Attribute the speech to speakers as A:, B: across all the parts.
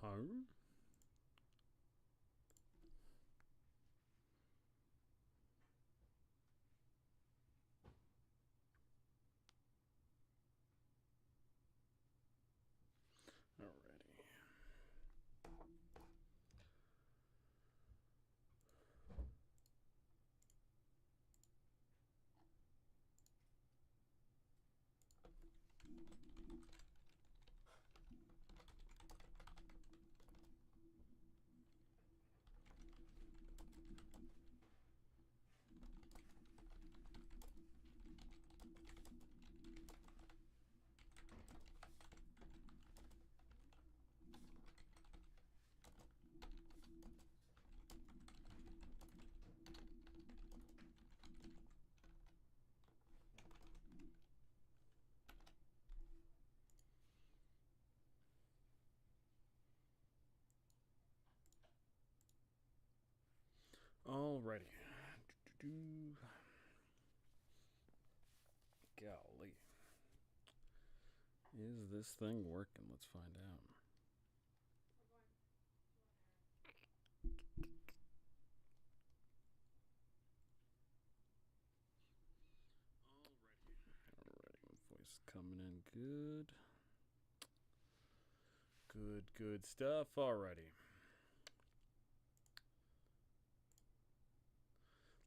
A: Home. Alrighty. Alrighty. Golly. Is this thing working? Let's find out. Alrighty. Voice coming in good. Good stuff. Alrighty.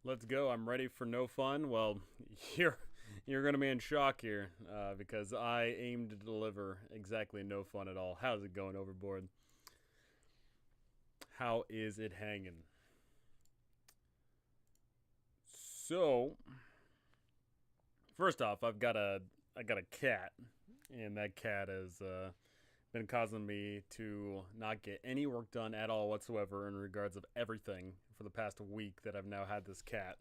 A: Let's go. I'm ready for no fun. Well, you're going to be in shock here because I aim to deliver exactly no fun at all. How's it going, Overboard? How is it hanging? So, first off, I got a cat, and that cat has been causing me to not get any work done at all whatsoever in regards of everything for the past week that I've now had this cat.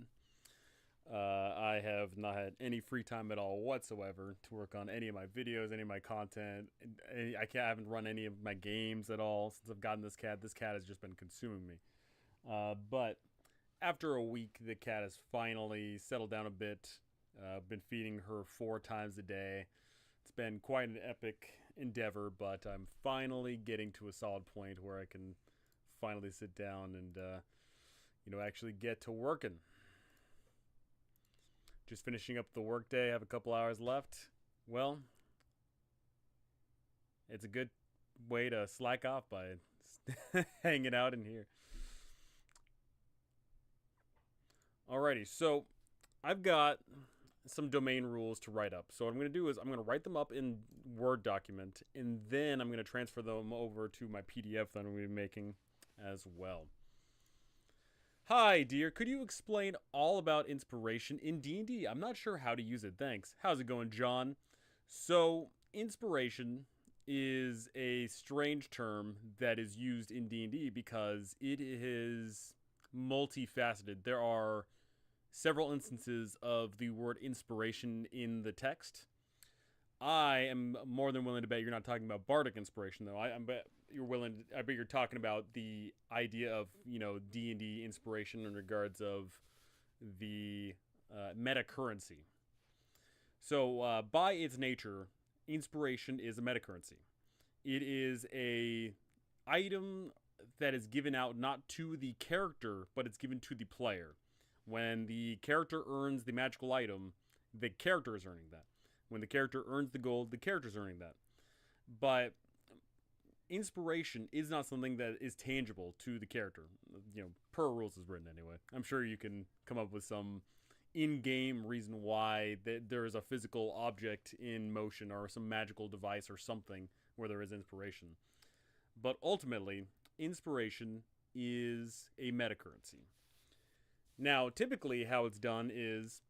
A: I have not had any free time at all whatsoever to work on any of my videos, any of my content. I haven't run any of my games at all since I've gotten this cat. This cat has just been consuming me. But after a week, the cat has finally settled down a bit. Been feeding her 4 times a day. It's been quite an epic endeavor, but I'm finally getting to a solid point where I can finally sit down and, actually get to working. Just finishing up the workday, have a couple hours left. Well, it's a good way to slack off by hanging out in here. Alrighty, so I've got some domain rules to write up. So what I'm going to do is I'm going to write them up in Word document, and then I'm going to transfer them over to my PDF that I'm going to be making as well. Hi, dear. Could you explain all about inspiration in D&D? I'm not sure how to use it. Thanks. How's it going, John? So, inspiration is a strange term that is used in D&D because it is multifaceted. There are several instances of the word inspiration in the text. I am more than willing to bet you're not talking about bardic inspiration, though. I bet you're talking about the idea of D&D inspiration in regards of the meta currency. So by its nature, inspiration is a meta currency. It is a item that is given out not to the character, but it's given to the player. When the character earns the magical item, the character is earning that. When the character earns the gold, the character's earning that. But inspiration is not something that is tangible to the character. Per rules is written anyway. I'm sure you can come up with some in-game reason why there is a physical object in motion or some magical device or something where there is inspiration. But ultimately, inspiration is a meta currency. Now, typically how it's done is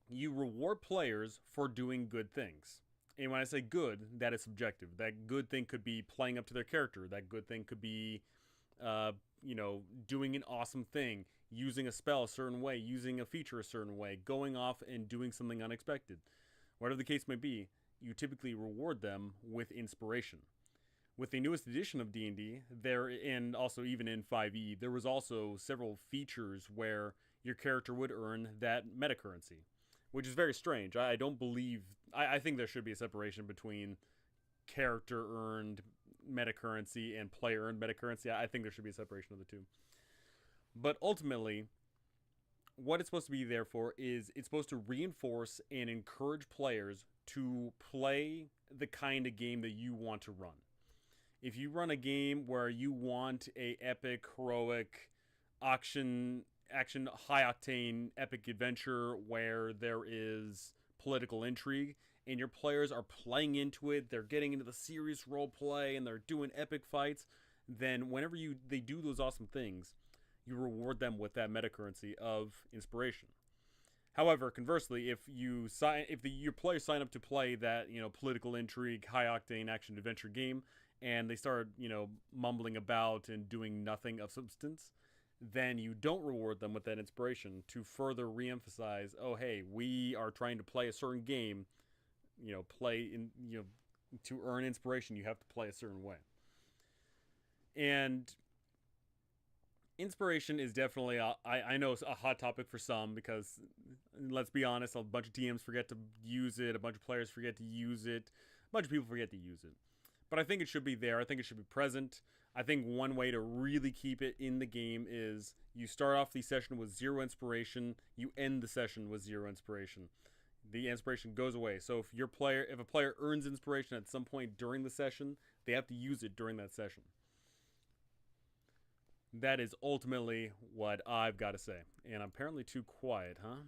A: you reward players for doing good things. And when I say good, that is subjective. That good thing could be playing up to their character. That good thing could be, doing an awesome thing, using a spell a certain way, using a feature a certain way, going off and doing something unexpected. Whatever the case may be, you typically reward them with inspiration. With the newest edition of D&D, and also even in 5e, there was also several features where your character would earn that meta currency, which is very strange. I think there should be a separation between character earned meta currency and player earned meta currency. I think there should be a separation of the two. But ultimately, what it's supposed to be there for is it's supposed to reinforce and encourage players to play the kind of game that you want to run. If you run a game where you want a epic, heroic, action, high octane, epic adventure where there is political intrigue, and your players are playing into it, they're getting into the serious role play, and they're doing epic fights, then whenever they do those awesome things, you reward them with that meta currency of inspiration. However, conversely, if your players sign up to play that, political intrigue, high octane action adventure game, and they start, mumbling about and doing nothing of substance, then you don't reward them with that inspiration to further reemphasize, oh hey, we are trying to play a certain game, to earn inspiration, you have to play a certain way. And inspiration is definitely, I know, a hot topic for some because, let's be honest, a bunch of TMs forget to use it, a bunch of players forget to use it, a bunch of people forget to use it. But I think it should be there. I think it should be present. I think one way to really keep it in the game is you start off the session with 0 inspiration, you end the session with 0 inspiration. The inspiration goes away. So if a player earns inspiration at some point during the session, they have to use it during that session. That is ultimately what I've got to say. And I'm apparently too quiet, huh?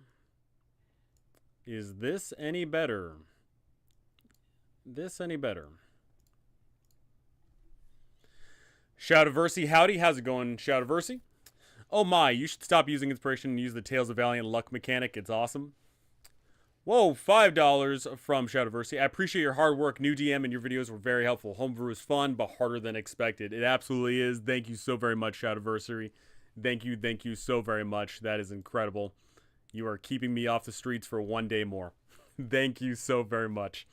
A: Is this any better? This any better? Shoudiversy, howdy. How's it going, Shoudiversy? Oh my, you should stop using inspiration and use the Tales of Valiant luck mechanic. It's awesome. Whoa, $5 from Shoudiversy. I appreciate your hard work. New DM and your videos were very helpful. Homebrew is fun, but harder than expected. It absolutely is. Thank you so very much, Shoudiversy. Thank you so very much. That is incredible. You are keeping me off the streets for one day more. Thank you so very much.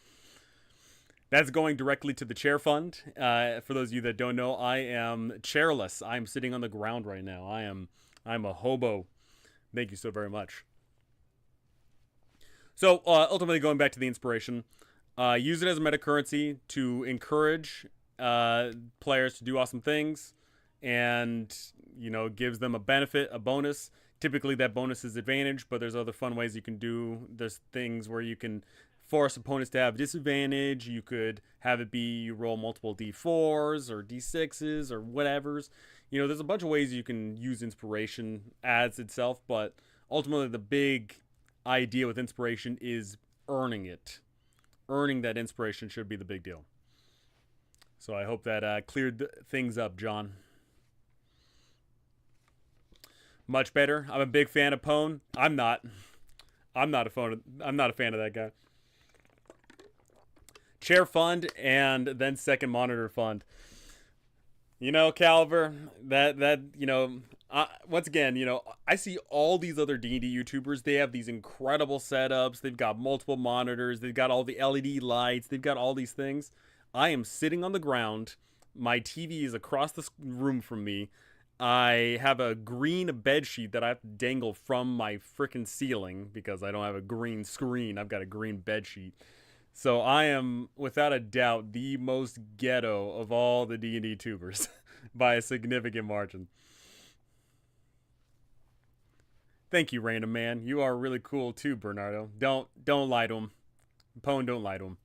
A: That's going directly to the chair fund. For those of you that don't know, I am chairless. I'm sitting on the ground right now. I'm a hobo. Thank you so very much. So, ultimately, going back to the inspiration, use it as a meta currency to encourage players to do awesome things, and, gives them a benefit, a bonus. Typically, that bonus is advantage, but there's other fun ways you can do. There's things where you can force opponents to have disadvantage. You could have it be you roll multiple d4s or d6s or whatever's. There's a bunch of ways you can use inspiration as itself, but ultimately the big idea with inspiration is earning it. Earning that inspiration should be the big deal. So I hope that cleared things up, John. Much better. I'm a big fan of Pwn. I'm not a fan of that guy. Chair fund and then second monitor fund. Caliber, once again, I see all these other D&D YouTubers. They have these incredible setups. They've got multiple monitors. They've got all the LED lights. They've got all these things. I am sitting on the ground. My TV is across the room from me. I have a green bed sheet that I have to dangle from my frickin' ceiling because I don't have a green screen. I've got a green bed sheet. So I am, without a doubt, the most ghetto of all the D&D tubers by a significant margin. Thank you, Random Man. You are really cool too, Bernardo. Don't lie to him. Pwn, don't lie to him.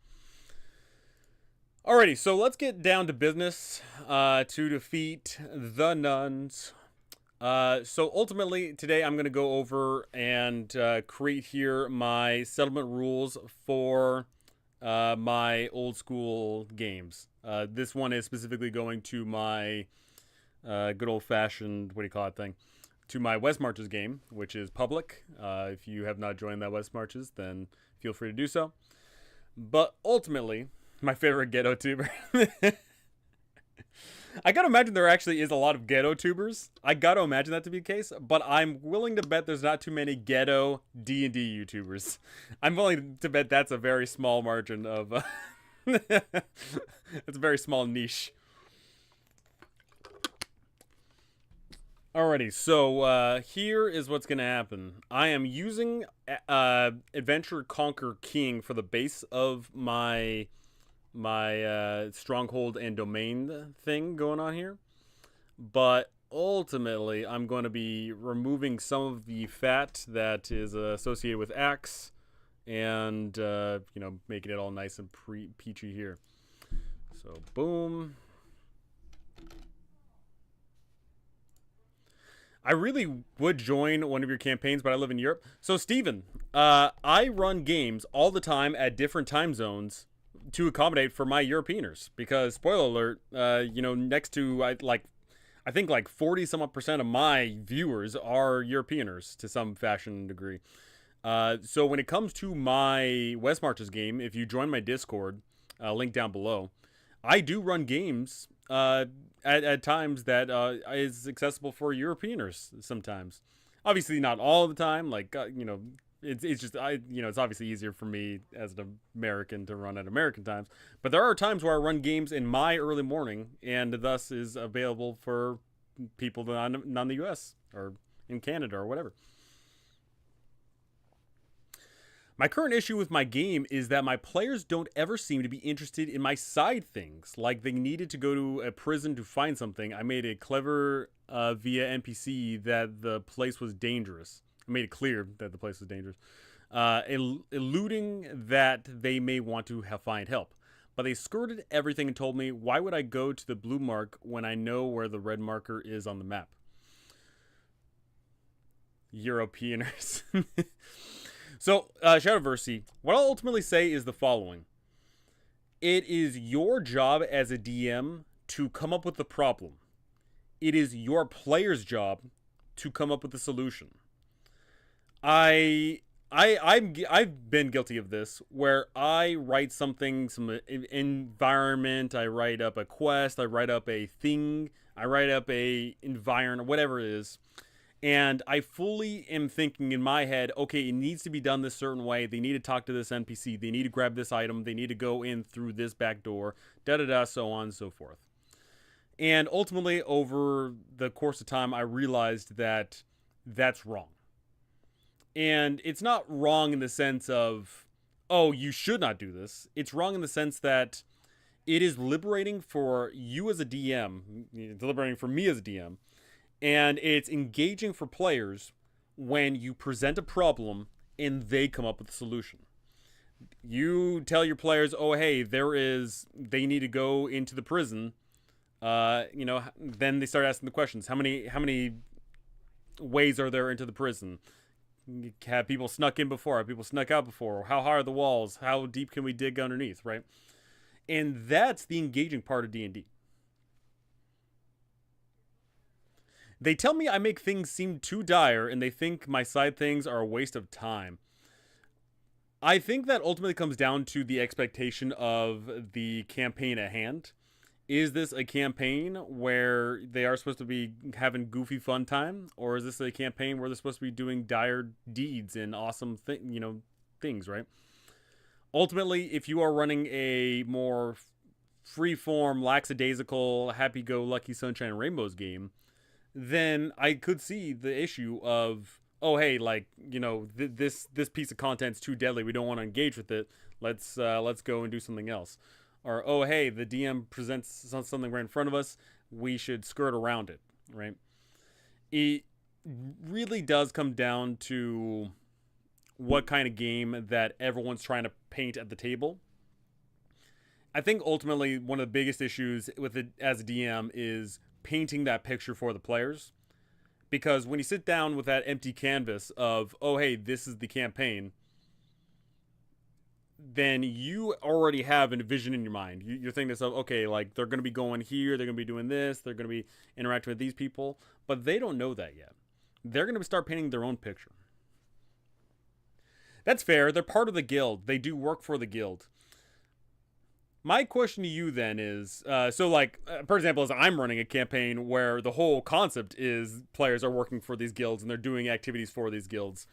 A: Alrighty, so let's get down to business to defeat the nuns. So ultimately, today I'm going to go over and create here my settlement rules for my old school games. This one is specifically going to my good old-fashioned, thing, to my West Marches game, which is public. If you have not joined that West Marches, then feel free to do so. But ultimately, my favorite ghetto tuber. I gotta imagine there actually is a lot of ghetto tubers. I gotta imagine that to be the case, but I'm willing to bet there's not too many ghetto D&D YouTubers. I'm willing to bet that's a very small margin of... it's a very small niche. Alrighty, so here is what's gonna happen. I am using Adventure Conquer King for the base of my my stronghold and domain thing going on here. But ultimately, I'm going to be removing some of the fat that is associated with Axe, and making it all nice and peachy here. So boom. I really would join one of your campaigns, but I live in Europe. So, Steven, I run games all the time at different time zones to accommodate for my Europeaners. Because, spoiler alert, next to, I think like 40 some odd percent of my viewers are Europeaners to some fashion and degree. So, when it comes to my West Marches game, if you join my Discord, link down below, I do run games at times that is accessible for Europeaners sometimes. Obviously, not all the time. Like it's just it's obviously easier for me as an American to run at American times. But there are times where I run games in my early morning, and thus is available for people not in the U.S. or in Canada or whatever. My current issue with my game is that my players don't ever seem to be interested in my side things. Like they needed to go to a prison to find something. I made it clever via NPC that the place was dangerous. I made it clear that the place was dangerous. Eluding that they may want to find help. But they skirted everything and told me, why would I go to the blue mark when I know where the red marker is on the map? Europeaners. So, Shadowversity, what I'll ultimately say is the following. It is your job as a DM to come up with the problem. It is your player's job to come up with the solution. I've been guilty of this, where I write something, some environment, I write up a quest, I write up a thing, I write up a environment, whatever it is. And I fully am thinking in my head, okay, it needs to be done this certain way. They need to talk to this NPC. They need to grab this item. They need to go in through this back door, da-da-da, so on and so forth. And ultimately, over the course of time, I realized that that's wrong. And it's not wrong in the sense of, oh, you should not do this. It's wrong in the sense that it is liberating for you as a DM, liberating for me as a DM, and it's engaging for players when you present a problem and they come up with a solution. You tell your players, oh, hey, they need to go into the prison. Then they start asking the questions. How many ways are there into the prison? Have people snuck in before? Have people snuck out before? How high are the walls? How deep can we dig underneath, right? And that's the engaging part of D&D. They tell me I make things seem too dire, and they think my side things are a waste of time. I think that ultimately comes down to the expectation of the campaign at hand. Is this a campaign where they are supposed to be having goofy fun time? Or is this a campaign where they're supposed to be doing dire deeds and awesome things, right? Ultimately, if you are running a more free-form, lackadaisical, happy-go-lucky sunshine and rainbows game, then I could see the issue of, oh, hey, this piece of content's too deadly. We don't want to engage with it. Let's go and do something else. Or, oh, hey, the DM presents something right in front of us. We should skirt around it, right? It really does come down to what kind of game that everyone's trying to paint at the table. I think ultimately one of the biggest issues with it as a DM is painting that picture for the players. Because when you sit down with that empty canvas of, oh, hey, this is the campaign, then you already have a vision in your mind. You're thinking to yourself, okay, like they're going to be going here, they're going to be doing this, they're going to be interacting with these people, but they don't know that yet. They're going to start painting their own picture. That's fair. They're part of the guild. They do work for the guild. My question to you then is, for example, as I'm running a campaign where the whole concept is players are working for these guilds and they're doing activities for these guilds.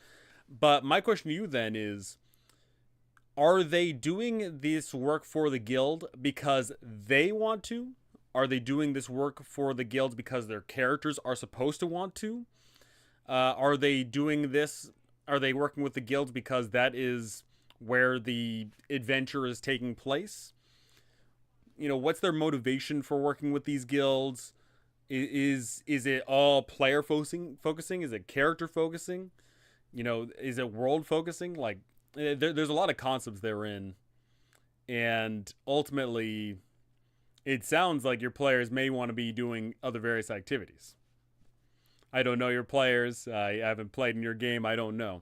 A: But my question to you then is, are they doing this work for the guild because they want to? Are they doing this work for the guild because their characters are supposed to want to? Are they doing this? Are they working with the guilds because that is where the adventure is taking place? what's their motivation for working with these guilds? Is it all player focusing? Is it character focusing? Is it world focusing? Like, there's a lot of concepts therein, and ultimately, it sounds like your players may want to be doing other various activities. I don't know your players. I haven't played in your game. I don't know,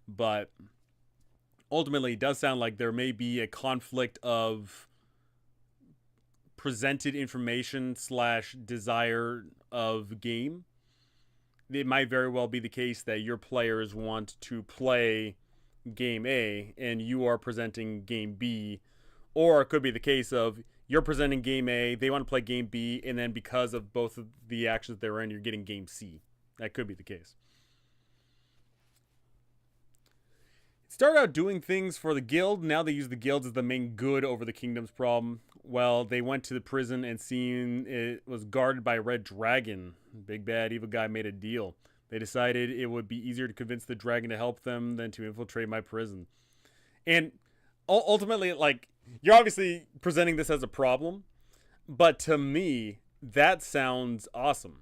A: but ultimately, it does sound like there may be a conflict of presented information slash desire of game. It might very well be the case that your players want to play game A and you are presenting game B, or it could be the case of you're presenting game A, they want to play game B, and then because of both of the actions they're in, you're getting game C. That could be the case. Started out doing things for the guild. Now they use the guilds as the main good over the kingdom's problem. Well, they went to the prison and seen it was guarded by a red dragon. Big bad evil guy made a deal. They decided it would be easier to convince the dragon to help them than to infiltrate my prison. And ultimately, like, you're obviously presenting this as a problem, but to me, that sounds awesome.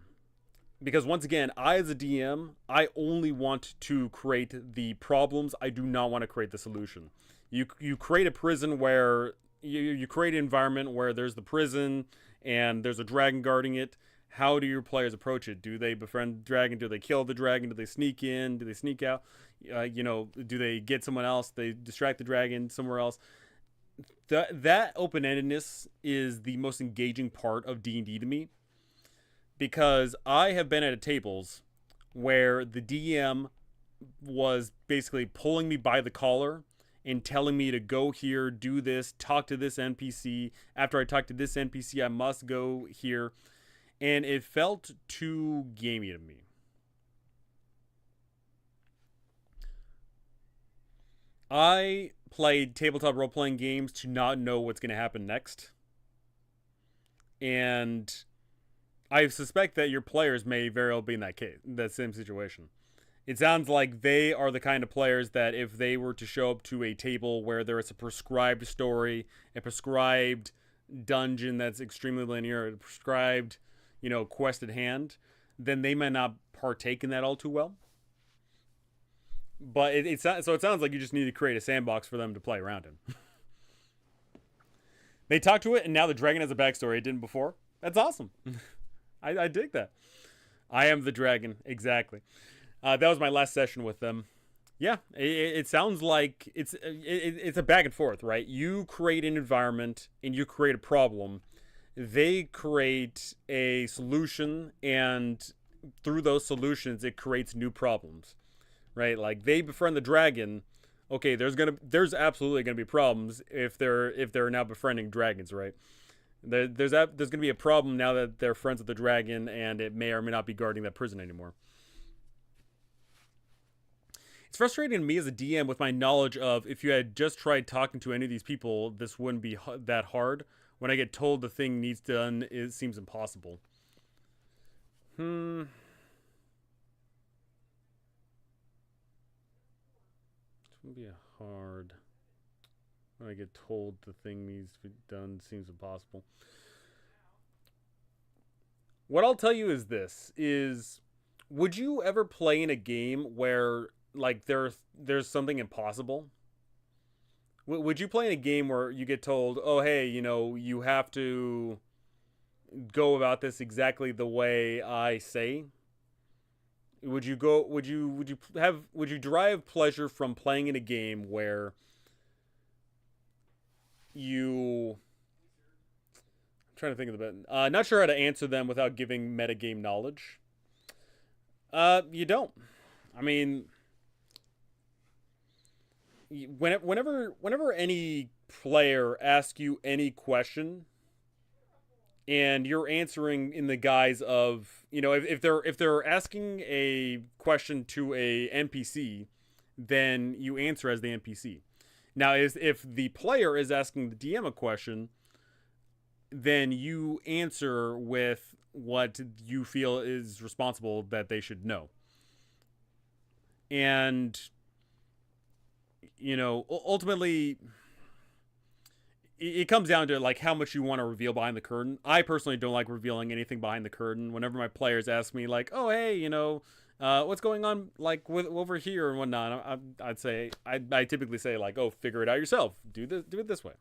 A: Because once again, I as a DM, I only want to create the problems. I do not want to create the solution. You create a prison where you create an environment where there's the prison and there's a dragon guarding it. How do your players approach it? Do they befriend the dragon? Do they kill the dragon? Do they sneak in? Do they sneak out? Do they get someone else? They distract the dragon somewhere else. That open-endedness is the most engaging part of D&D to me. Because I have been at tables where the DM was basically pulling me by the collar and telling me to go here, do this, talk to this NPC. After I talk to this NPC, I must go here. And it felt too gamey to me. I played tabletop role-playing games to not know what's going to happen next. And I suspect that your players may very well be in that same situation. It sounds like they are the kind of players that if they were to show up to a table where there is a prescribed story, a prescribed dungeon that's extremely linear, a prescribed, quest at hand, then they might not partake in that all too well. But it sounds like you just need to create a sandbox for them to play around in. They talk to it, and now the dragon has a backstory it didn't before. That's awesome. I dig that. I am the dragon. Exactly. That was my last session with them. Yeah, it sounds like it's a back and forth, right? You create an environment and you create a problem. They create a solution, and through those solutions, it creates new problems, right? Like they befriend the dragon. Okay, there's absolutely gonna be problems if they're now befriending dragons, right? There's going to be a problem now that they're friends with the dragon, and it may or may not be guarding that prison anymore. It's frustrating to me as a DM with my knowledge of if you had just tried talking to any of these people, this wouldn't be that hard. When I get told the thing needs done, it seems impossible. It's going to be hard. When I get told the thing needs to be done, seems impossible. What I'll tell you is this: would you ever play in a game where like there's something impossible? Would you play in a game where you get told, "Oh, hey, you have to go about this exactly the way I say"? Would you derive pleasure from playing in a game where I'm trying to think of the bit. Not sure how to answer them without giving metagame knowledge. You don't. I mean, whenever any player asks you any question, and you're answering in the guise of, if they're asking a question to a NPC, then you answer as the NPC. Now, if the player is asking the DM a question, then you answer with what you feel is responsible that they should know. And, ultimately, it comes down to like how much you want to reveal behind the curtain. I personally don't like revealing anything behind the curtain. Whenever my players ask me like, "Oh, hey, what's going on like with over here and whatnot," I typically say like, "Oh, figure it out yourself. Do it this way."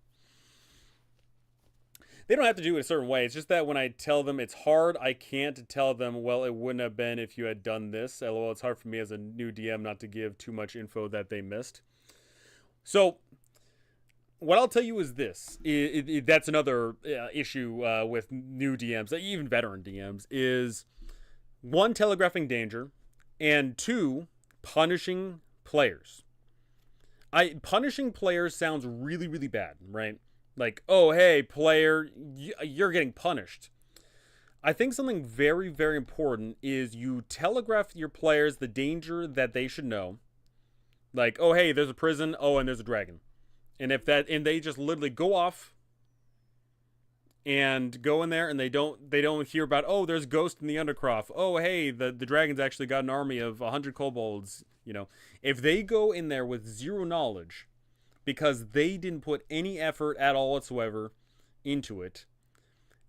A: They don't have to do it a certain way. It's just that when I tell them it's hard, I can't tell them, well, it wouldn't have been if you had done this. LOL, it's hard for me as a new DM not to give too much info that they missed. So what I'll tell you is this. That's another issue with new DMs, even veteran DMs, is one, telegraphing danger, and two, punishing players. Punishing players sounds really, really bad, right? Like, oh, hey, player, you're getting punished. I think something very, very important is you telegraph your players the danger that they should know. Like, oh, hey, there's a prison. Oh, and there's a dragon. And they just literally go off and go in there, and they don't hear about, oh, there's ghost in the Undercroft. Oh, hey, the dragon's actually got an army of 100 kobolds. If they go in there with zero knowledge, because they didn't put any effort at all whatsoever into it,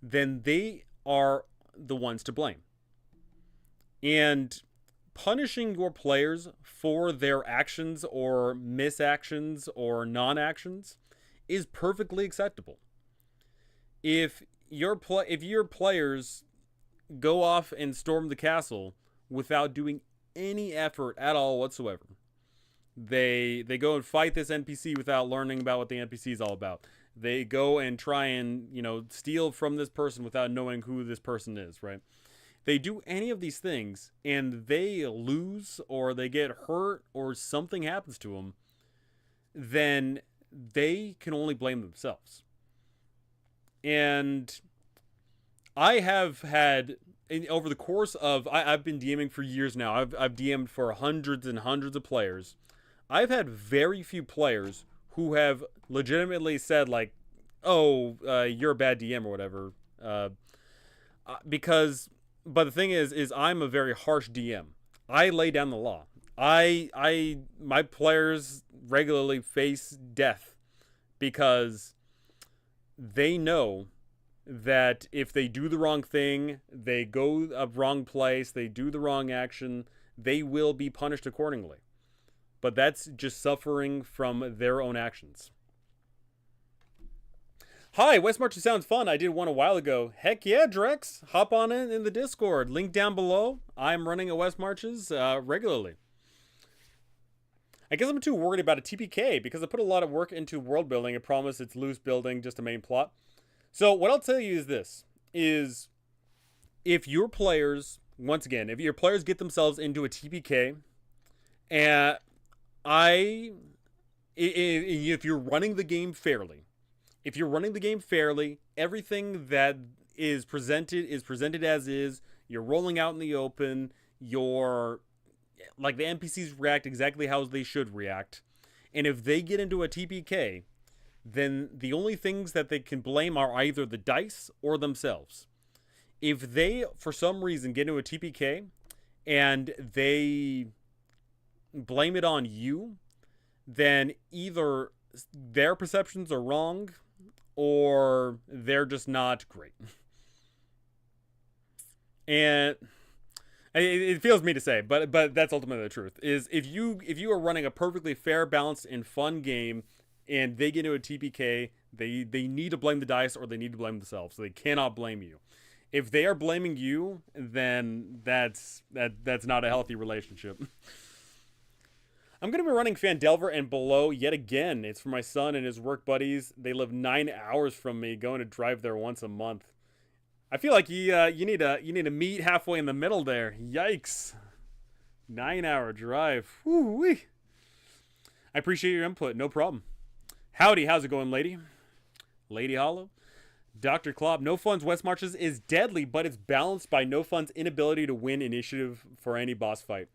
A: then they are the ones to blame. And punishing your players for their actions or misactions or non-actions is perfectly acceptable. If your players go off and storm the castle without doing any effort at all whatsoever, they go and fight this NPC without learning about what the NPC is all about. They go and try and, steal from this person without knowing who this person is, right? They do any of these things and they lose or they get hurt or something happens to them, then they can only blame themselves. And I have had, over the course of, I've been DMing for years now. I've DM'd for hundreds and hundreds of players. I've had very few players who have legitimately said like, "Oh, you're a bad DM" or whatever. But the thing is I'm a very harsh DM. I lay down the law. My players regularly face death because they know that if they do the wrong thing, they go a wrong place, they do the wrong action, they will be punished accordingly. But that's just suffering from their own actions. Hi, West Marches sounds fun. I did one a while ago. Heck yeah, Drex. Hop on in the Discord. Link down below. I'm running a West Marches regularly. I guess I'm too worried about a TPK because I put a lot of work into world building. I promise it's loose building, just a main plot. So what I'll tell you is this, is if your players, once again, if your players get themselves into a TPK, and if you're running the game fairly, everything that is presented as is, you're rolling out in the open, the NPCs react exactly how they should react. And if they get into a TPK, then the only things that they can blame are either the dice or themselves. If they, for some reason, get into a TPK and they blame it on you, then either their perceptions are wrong or they're just not great. And it feels me to say, but that's ultimately the truth, is if you are running a perfectly fair, balanced, and fun game and they get into a TPK, they need to blame the dice or they need to blame themselves. So they cannot blame you. If they are blaming you, then that's not a healthy relationship. I'm going to be running Phandelver and Below yet again. It's for my son and his work buddies. They live 9 hours from me, going to drive there once a month. I feel like you need to meet halfway in the middle there. Yikes. 9-hour drive. Woo-wee. I appreciate your input. No problem. Howdy, how's it going, lady? Lady Hollow? Dr. Klopp, No Fun's West Marches is deadly, but it's balanced by No Fun's inability to win initiative for any boss fight.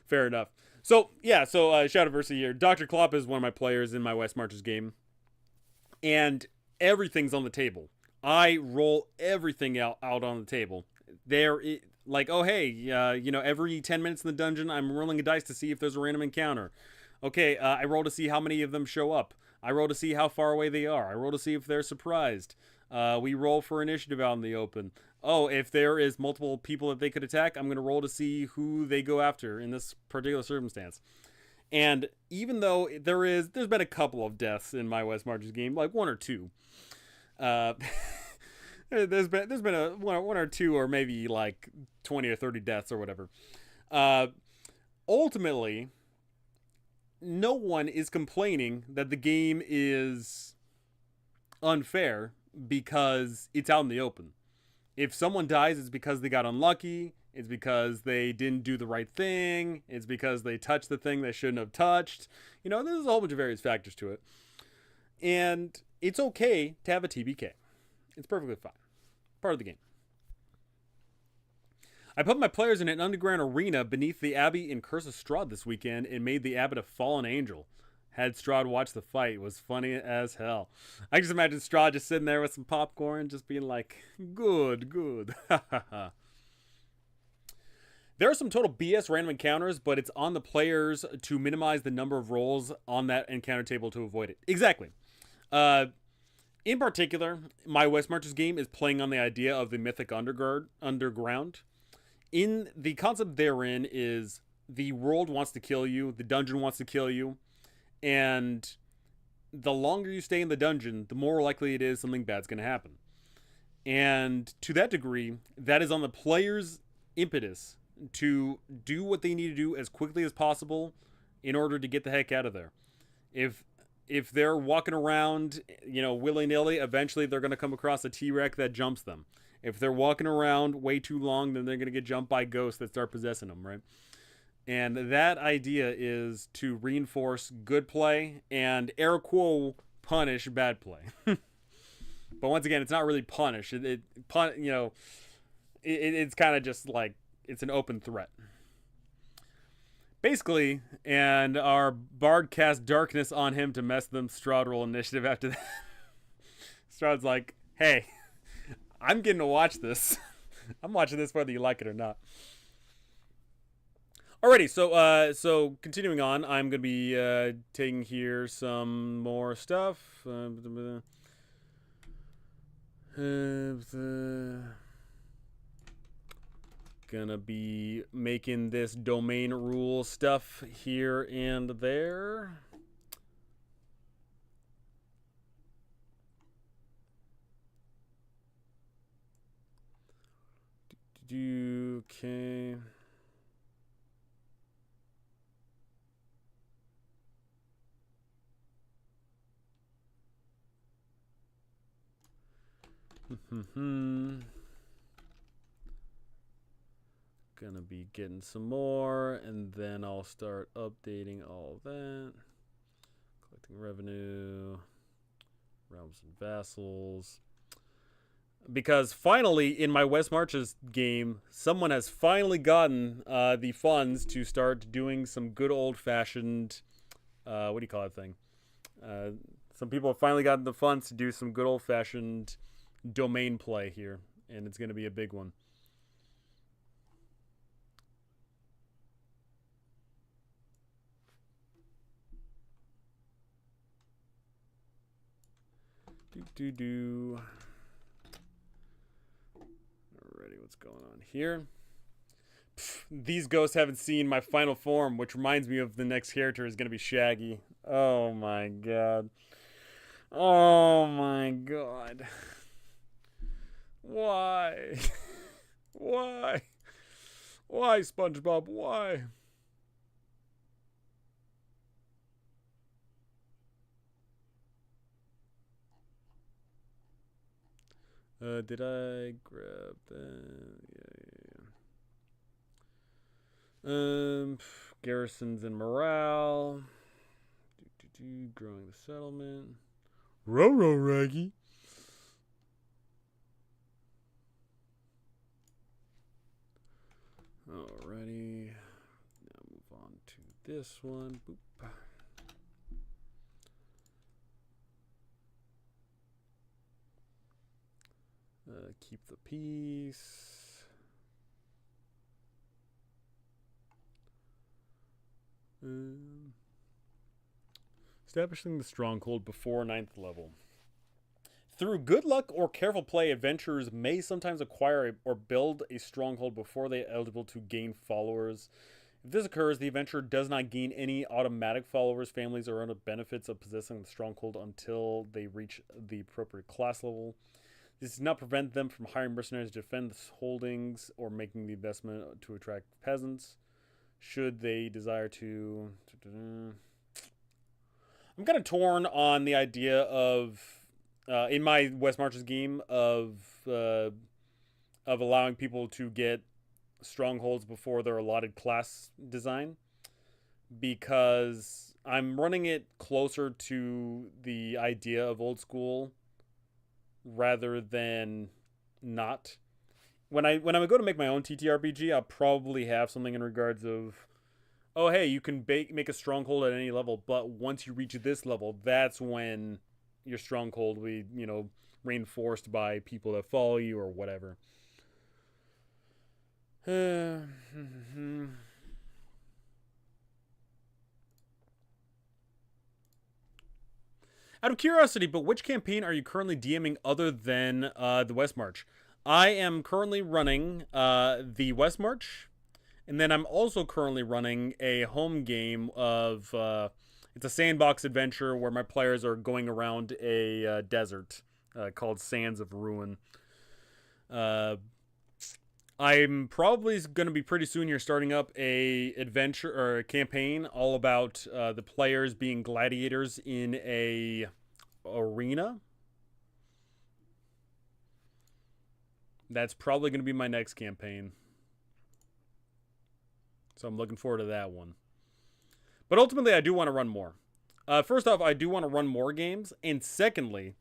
A: Fair enough. So, yeah, Shadowversity here. Dr. Klopp is one of my players in my West Marches game. And everything's on the table. I roll everything out on the table. Oh, hey, every 10 minutes in the dungeon, I'm rolling a dice to see if there's a random encounter. Okay, I roll to see how many of them show up. I roll to see how far away they are. I roll to see if they're surprised. We roll for initiative out in the open. Oh, if there is multiple people that they could attack, I'm going to roll to see who they go after in this particular circumstance. And even though there's been a couple of deaths in my West Marches game, like one or two. There's been a one or two, or maybe like 20 or 30 deaths or whatever. Ultimately, no one is complaining that the game is unfair because it's out in the open. If someone dies, it's because they got unlucky. It's because they didn't do the right thing. It's because they touched the thing they shouldn't have touched. You know, there's a whole bunch of various factors to it. And it's okay to have a TBK. It's perfectly fine. Part of the game. I put my players in an underground arena beneath the Abbey in Curse of Strahd this weekend and made the Abbot a fallen angel. Had Strahd watch the fight. It was funny as hell. I just imagine Strahd just sitting there with some popcorn, just being like, good, good. There are some total BS random encounters, but it's on the players to minimize the number of rolls on that encounter table to avoid it. Exactly. In particular, my West Marches game is playing on the idea of the mythic underground. In the concept therein is the world wants to kill you, the dungeon wants to kill you, and the longer you stay in the dungeon, the more likely it is something bad's going to happen. And to that degree, that is on the player's impetus to do what they need to do as quickly as possible in order to get the heck out of there. If they're walking around, willy-nilly, eventually they're going to come across a T-Rex that jumps them. If they're walking around way too long, then they're going to get jumped by ghosts that start possessing them, right? And that idea is to reinforce good play and air quote punish bad play. But once again, it's not really punish. It's kind of just like it's an open threat. Basically, and our bard cast darkness on him to mess them. Strahd roll initiative after that. Strahd's like, hey, I'm getting to watch this. I'm watching this whether you like it or not. Alrighty, so continuing on, I'm going to be taking here some more stuff. Gonna be making this domain rule stuff here and there. Okay. Gonna be getting some more, and then I'll start updating all that. Collecting revenue, realms and vassals. Because finally, in my West Marches game, someone has finally gotten the funds to start doing some good old-fashioned, what do you call that thing? Some people have finally gotten the funds to do some good old-fashioned domain play here, and it's going to be a big one. Alrighty, what's going on here? These ghosts haven't seen my final form, which reminds me of the next character is going to be Shaggy. Oh my god. Oh my god. Why? Why? Why, SpongeBob? Why? Did I grab that? Yeah. Garrisons and morale. Growing the settlement. Row, Raggy. Alrighty. Now move on to this one. Boop. Keep the peace. Establishing the stronghold before 9th level. Through good luck or careful play, adventurers may sometimes acquire or build a stronghold before they are eligible to gain followers. If this occurs, the adventurer does not gain any automatic followers, families, or other benefits of possessing the stronghold until they reach the appropriate class level. This does not prevent them from hiring mercenaries to defend the holdings or making the investment to attract peasants, should they desire to. I'm kind of torn on the idea of, in my West Marches game, of allowing people to get strongholds before their allotted class design, because I'm running it closer to the idea of old school rather than not. When I go to make my own TTRPG, I'll probably have something in regards of, oh hey, you can make a stronghold at any level, but once you reach this level, that's when your stronghold will be, reinforced by people that follow you or whatever. Out of curiosity, but which campaign are you currently DMing other than the West March? I am currently running the West March, and then I'm also currently running a home game of it's a sandbox adventure where my players are going around a desert called Sands of Ruin. I'm probably going to be pretty soon here starting up a adventure or a campaign all about the players being gladiators in a arena. That's probably going to be my next campaign. So I'm looking forward to that one. But ultimately, I do want to run more. First off, I do want to run more games. And secondly,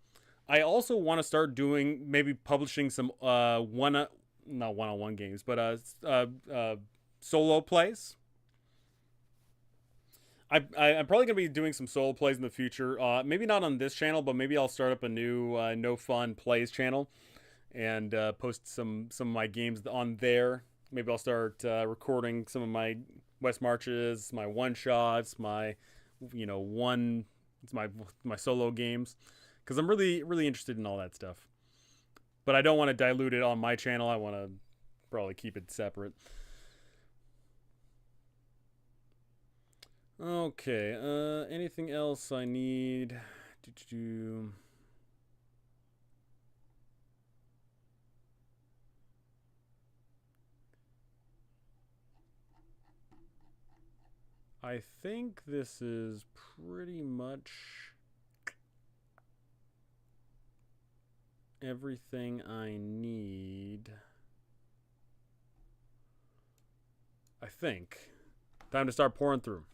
A: I also want to start maybe publishing some not one-on-one games, but solo plays. I'm probably going to be doing some solo plays in the future. Maybe not on this channel, but maybe I'll start up a new No Fun Plays channel and post some of my games on there. Maybe I'll start recording some of my West Marches, my one-shots, my my solo games, because I'm really interested in all that stuff. But I don't want to dilute it on my channel. I want to probably keep it separate. Okay, anything else I need to do? I think this is pretty much everything I need. I think. Time to start pouring through.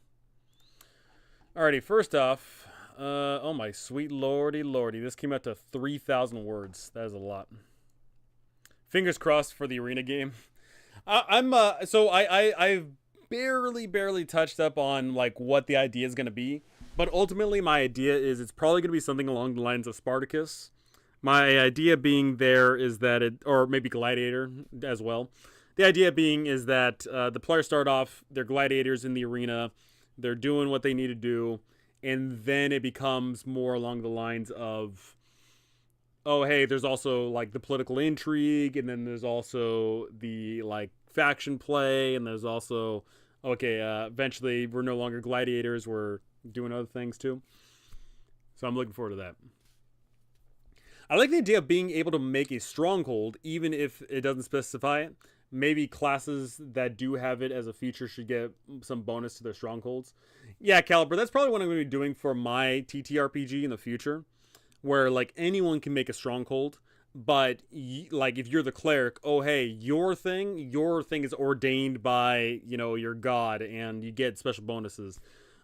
A: Alrighty, first off, oh my sweet lordy. This came out to 3,000 words. That is a lot. Fingers crossed for the arena game. I've barely touched up on like what the idea is going to be, but ultimately my idea is it's probably going to be something along the lines of Spartacus. My idea being there is that or maybe Gladiator as well. The idea being is that the players start off, they're gladiators in the arena, they're doing what they need to do, and then it becomes more along the lines of, oh hey, there's also like the political intrigue, and then there's also the like faction play, and there's also, okay, eventually we're no longer gladiators, we're doing other things too. So I'm looking forward to that. I like the idea of being able to make a stronghold, even if it doesn't specify it. Maybe classes that do have it as a feature should get some bonus to their strongholds. Yeah, Caliber, that's probably what I'm going to be doing for my TTRPG in the future, where like anyone can make a stronghold. But like if you're the cleric, oh hey, your thing is ordained by, your god, and you get special bonuses.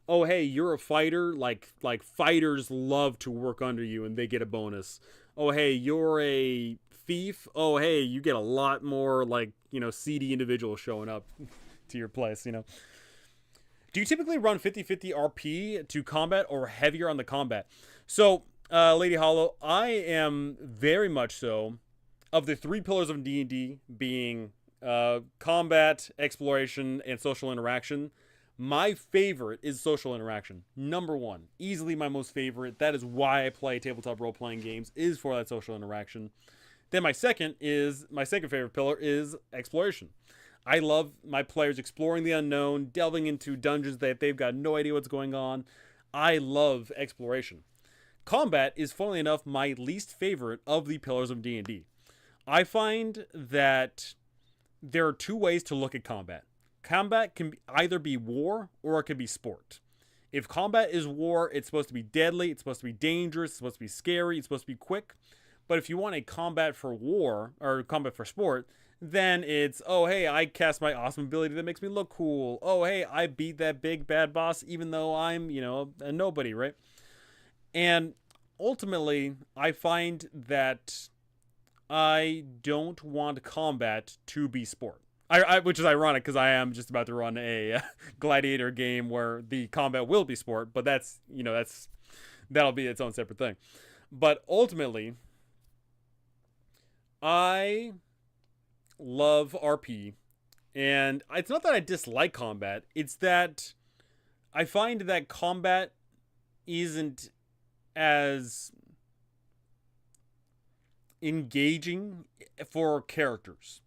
A: Oh hey, you're a fighter, like fighters love to work under you and they get a bonus. Oh hey, you're a thief. Oh hey, you get a lot more like, seedy individuals showing up to your place, Do you typically run 50-50 RP to combat or heavier on the combat? So Lady Hollow, I am very much so of the 3 pillars of D&D being combat, exploration, and social interaction. My favorite is social interaction. Number one, easily my most favorite. That is why I play tabletop role playing games, is for that social interaction. Then my second favorite pillar is exploration. I love my players exploring the unknown, delving into dungeons that they've got no idea what's going on. I love exploration. Combat is, funnily enough, my least favorite of the pillars of D&D. I find that there are two ways to look at combat. Combat can either be war or it can be sport. If combat is war, it's supposed to be deadly, it's supposed to be dangerous, it's supposed to be scary, it's supposed to be quick. But if you want a combat for war or combat for sport, then it's, oh, hey, I cast my awesome ability that makes me look cool. Oh, hey, I beat that big bad boss even though I'm, a nobody, right? And ultimately, I find that I don't want combat to be sport. Which is ironic because I am just about to run a gladiator game where the combat will be sport, but that'll be its own separate thing. But ultimately, I love RP, and it's not that I dislike combat, it's that I find that combat isn't as engaging for characters.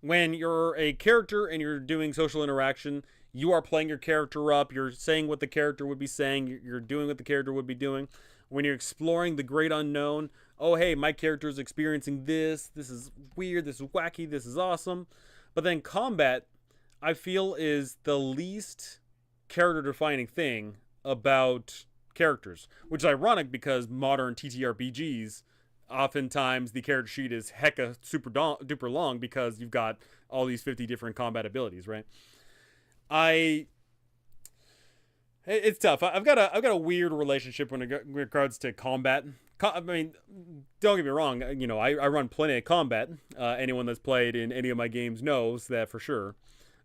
A: When you're a character and you're doing social interaction, you are playing your character up, you're saying what the character would be saying, you're doing what the character would be doing. When you're exploring the great unknown, oh, hey, my character is experiencing this is weird, this is wacky, this is awesome. But then combat, I feel, is the least character-defining thing about characters, which is ironic because modern TTRPGs, oftentimes the character sheet is hecka super duper long because you've got all these 50 different combat abilities, right? It's tough. I've got a weird relationship when it regards to combat. I mean, don't get me wrong. I run plenty of combat. Anyone that's played in any of my games knows that for sure.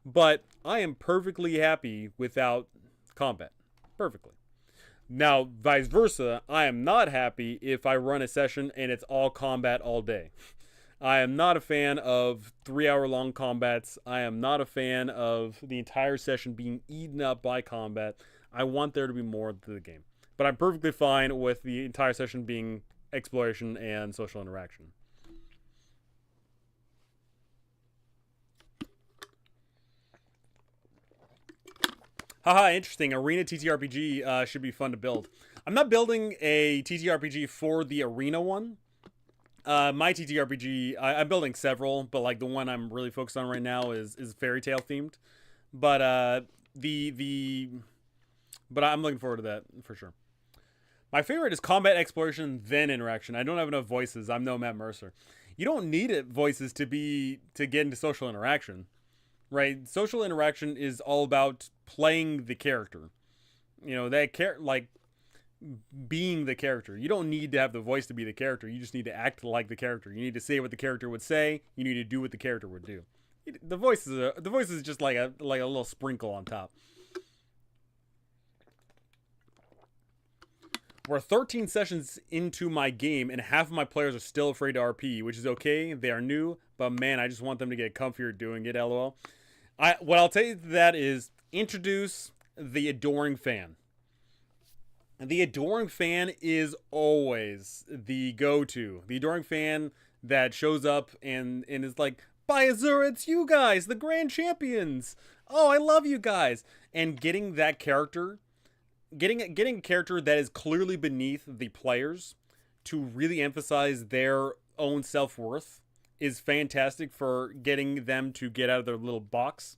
A: But I am perfectly happy without combat. Perfectly. Now, vice versa, I am not happy if I run a session and it's all combat all day. I am not a fan of 3-hour-long combats. I am not a fan of the entire session being eaten up by combat. I want there to be more to the game. But I'm perfectly fine with the entire session being exploration and social interaction. Haha, interesting. Arena TTRPG should be fun to build. I'm not building a TTRPG for the arena one. My TTRPG, I'm building several, but like the one I'm really focused on right now is fairy tale themed. But but I'm looking forward to that for sure. My favorite is combat, exploration, then interaction. I don't have enough voices. I'm no Matt Mercer. You don't need voices to get into social interaction, right? Social interaction is all about playing the character. Like being the character. You don't need to have the voice to be the character. You just need to act like the character. You need to say what the character would say. You need to do what the character would do. The voice is just like a little sprinkle on top. We're 13 sessions into my game, and half of my players are still afraid to RP, which is okay. They are new, but man, I just want them to get comfier doing it, lol. What I'll tell you to that is introduce the adoring fan. The adoring fan is always the go-to. The adoring fan that shows up and is like, by Azura, it's you guys, the grand champions. Oh, I love you guys. And getting that character... Getting a character that is clearly beneath the players to really emphasize their own self-worth is fantastic for getting them to get out of their little box.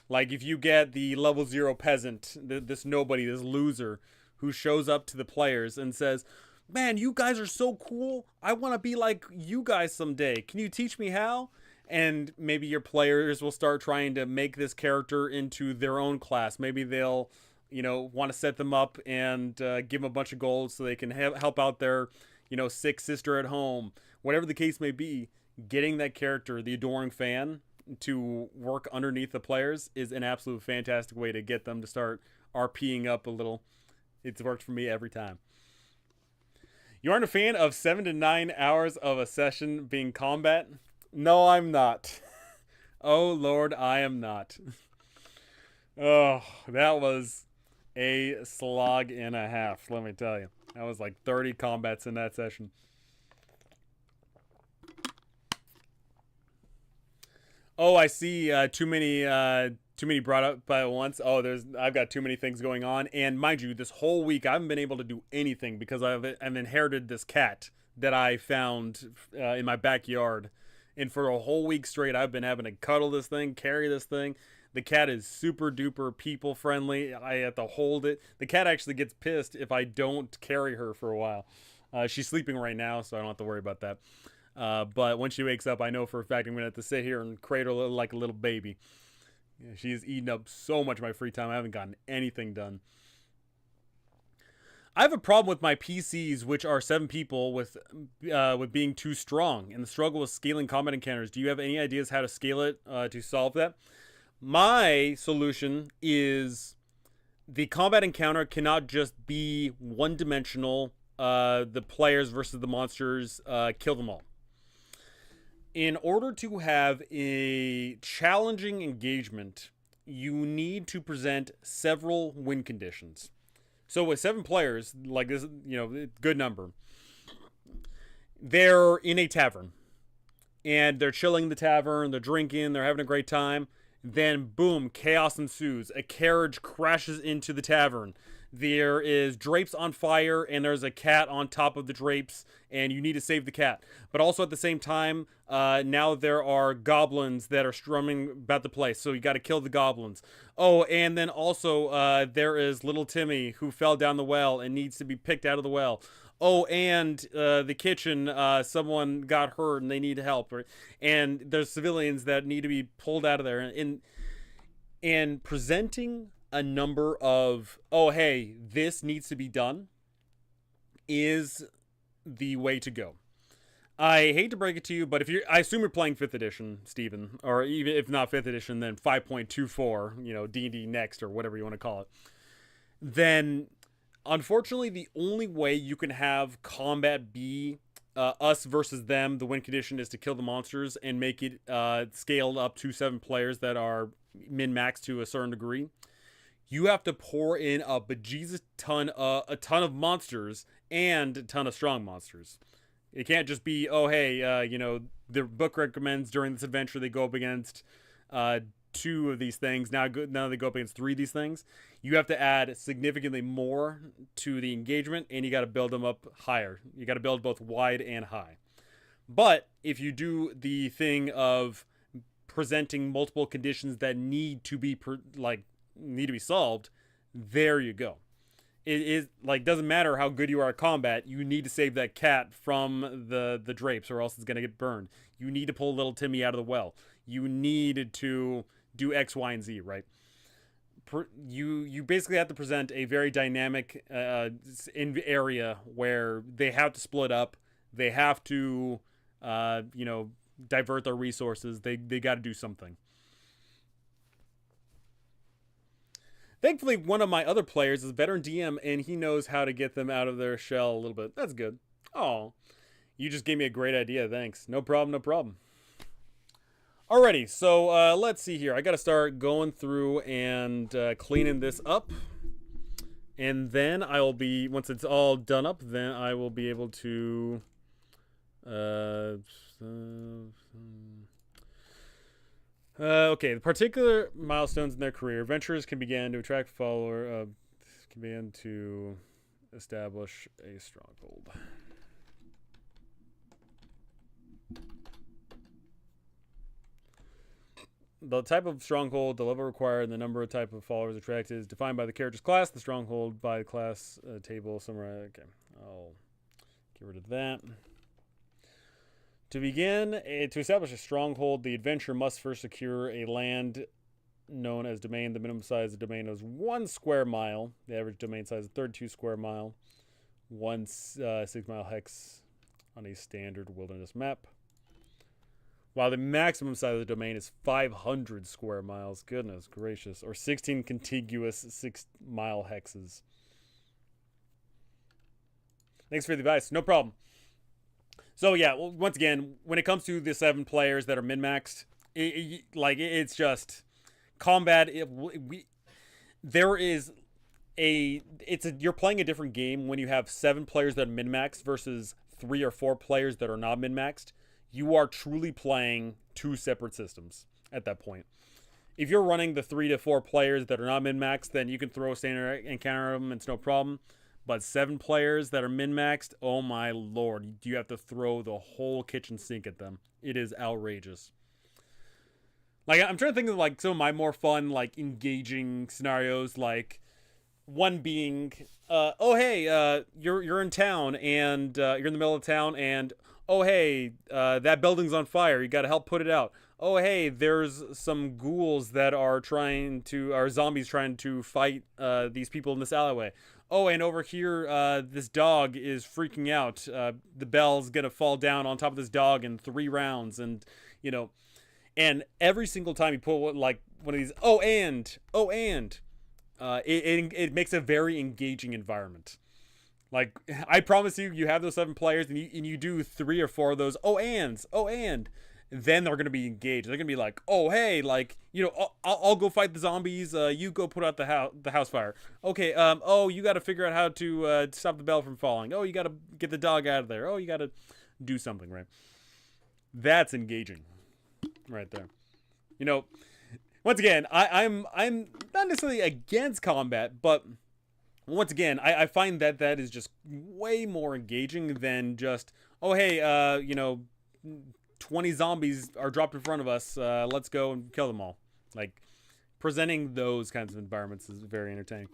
A: Like if you get the level 0 peasant, this nobody, this loser, who shows up to the players and says, man, you guys are so cool. I want to be like you guys someday. Can you teach me how? And maybe your players will start trying to make this character into their own class. Maybe they'll want to set them up and give them a bunch of gold so they can help out their, sick sister at home. Whatever the case may be, getting that character, the adoring fan, to work underneath the players is an absolute fantastic way to get them to start RPing up a little. It's worked for me every time. You aren't a fan of 7 to 9 hours of a session being combat? No, I'm not. Oh, Lord, I am not. Oh, that was a slog and a half, let me tell you. That was like 30 combats in that session. Oh, I see too many brought up at once. Oh, I've got too many things going on, and mind you, this whole week I haven't been able to do anything because I've inherited this cat that I found in my backyard, and for a whole week straight I've been having to cuddle this thing, carry this thing. The cat is super duper people friendly. I have to hold it. The cat actually gets pissed if I don't carry her for a while. She's sleeping right now, so I don't have to worry about that. But when she wakes up, I know for a fact I'm going to have to sit here and cradle her like a little baby. Yeah, she's eaten up so much of my free time. I haven't gotten anything done. I have a problem with my PCs, which are 7 people, with being too strong and the struggle with scaling combat encounters. Do you have any ideas how to scale it to solve that? My solution is the combat encounter cannot just be one-dimensional. The players versus the monsters, kill them all. In order to have a challenging engagement, you need to present several win conditions. So with 7 players, like this, good number, they're in a tavern and they're chilling the tavern, they're drinking, they're having a great time. Then boom, chaos ensues. A carriage crashes into the tavern. There is drapes on fire and there's a cat on top of the drapes and you need to save the cat. But also at the same time, now there are goblins that are strumming about the place, so you got to kill the goblins. Oh, and then also there is little Timmy who fell down the well and needs to be picked out of the well. Oh, and the kitchen, someone got hurt and they need help. And there's civilians that need to be pulled out of there. And presenting a number of, oh, hey, this needs to be done is the way to go. I hate to break it to you, but I assume you're playing 5th edition, Steven, or even if not 5th edition, then 5.24, D&D Next or whatever you want to call it. Then, unfortunately, the only way you can have combat be us versus them, the win condition is to kill the monsters and make it scaled up to 7 players that are min-max to a certain degree. You have to pour in a bejesus ton of monsters and a ton of strong monsters. It can't just be, oh, hey, the book recommends during this adventure they go up against 2 of these things. Now they go up against 3 of these things. You have to add significantly more to the engagement, and you got to build them up higher. You got to build both wide and high. But if you do the thing of presenting multiple conditions that need to be solved, there you go. It is doesn't matter how good you are at combat, you need to save that cat from the drapes or else it's gonna get burned. You need to pull little Timmy out of the well. You need to do X, Y, and Z, right? You basically have to present a very dynamic area where they have to split up. They have to divert their resources. They got to do something. Thankfully, one of my other players is a veteran DM, and he knows how to get them out of their shell a little bit. That's good. Oh, you just gave me a great idea. Thanks. No problem, no problem. Alrighty, so let's see here. I got to start going through and cleaning this up. And then I'll be, once it's all done up, then I will be able to... okay, the particular milestones in their career. Adventurers can begin to attract followers, can begin to establish a stronghold. The type of stronghold, the level required, and the number of type of followers attracted is defined by the character's class. The stronghold by class table somewhere. Okay, I'll get rid of that. To begin, to establish a stronghold, the adventurer must first secure a land known as domain. The minimum size of the domain is 1 square mile. The average domain size is 32 square mile. 1 6-mile hex on a standard wilderness map. While the maximum size of the domain is 500 square miles. Goodness gracious. Or 16 contiguous 6-mile hexes. Thanks for the advice. No problem. So yeah, well, once again, when it comes to the 7 players that are min-maxed, it's just combat. there is you're playing a different game when you have 7 players that are min-maxed versus 3 or 4 players that are not min-maxed. You are truly playing 2 separate systems at that point. If you're running the 3 to 4 players that are not min-maxed, then you can throw a standard and counter them, it's no problem. But 7 players that are min-maxed, oh my lord, you have to throw the whole kitchen sink at them. It is outrageous. Like, I'm trying to think of like some of my more fun, like engaging scenarios, like one being, oh hey, you're in town and you're in the middle of town and oh hey, that building's on fire. You got to help put it out. Oh hey, there's some ghouls that are zombies trying to fight these people in this alleyway. Oh, and over here, this dog is freaking out. The bell's gonna fall down on top of this dog in 3 rounds, and you know, and every single time you put like one of these, it makes a very engaging environment. Like, I promise you, you have those 7 players, and you do 3 or 4 of those. Then they're gonna be engaged. They're gonna be like, oh hey, like, you know, I'll go fight the zombies. You go put out the house fire. Okay. Oh, you got to figure out how to stop the bell from falling. Oh, you got to get the dog out of there. Oh, you got to do something, right? That's engaging, right there. You know, once again, I'm not necessarily against combat, but once again, I find that is just way more engaging than just, oh hey, you know, 20 zombies are dropped in front of us. Let's go and kill them all. Like, presenting those kinds of environments is very entertaining.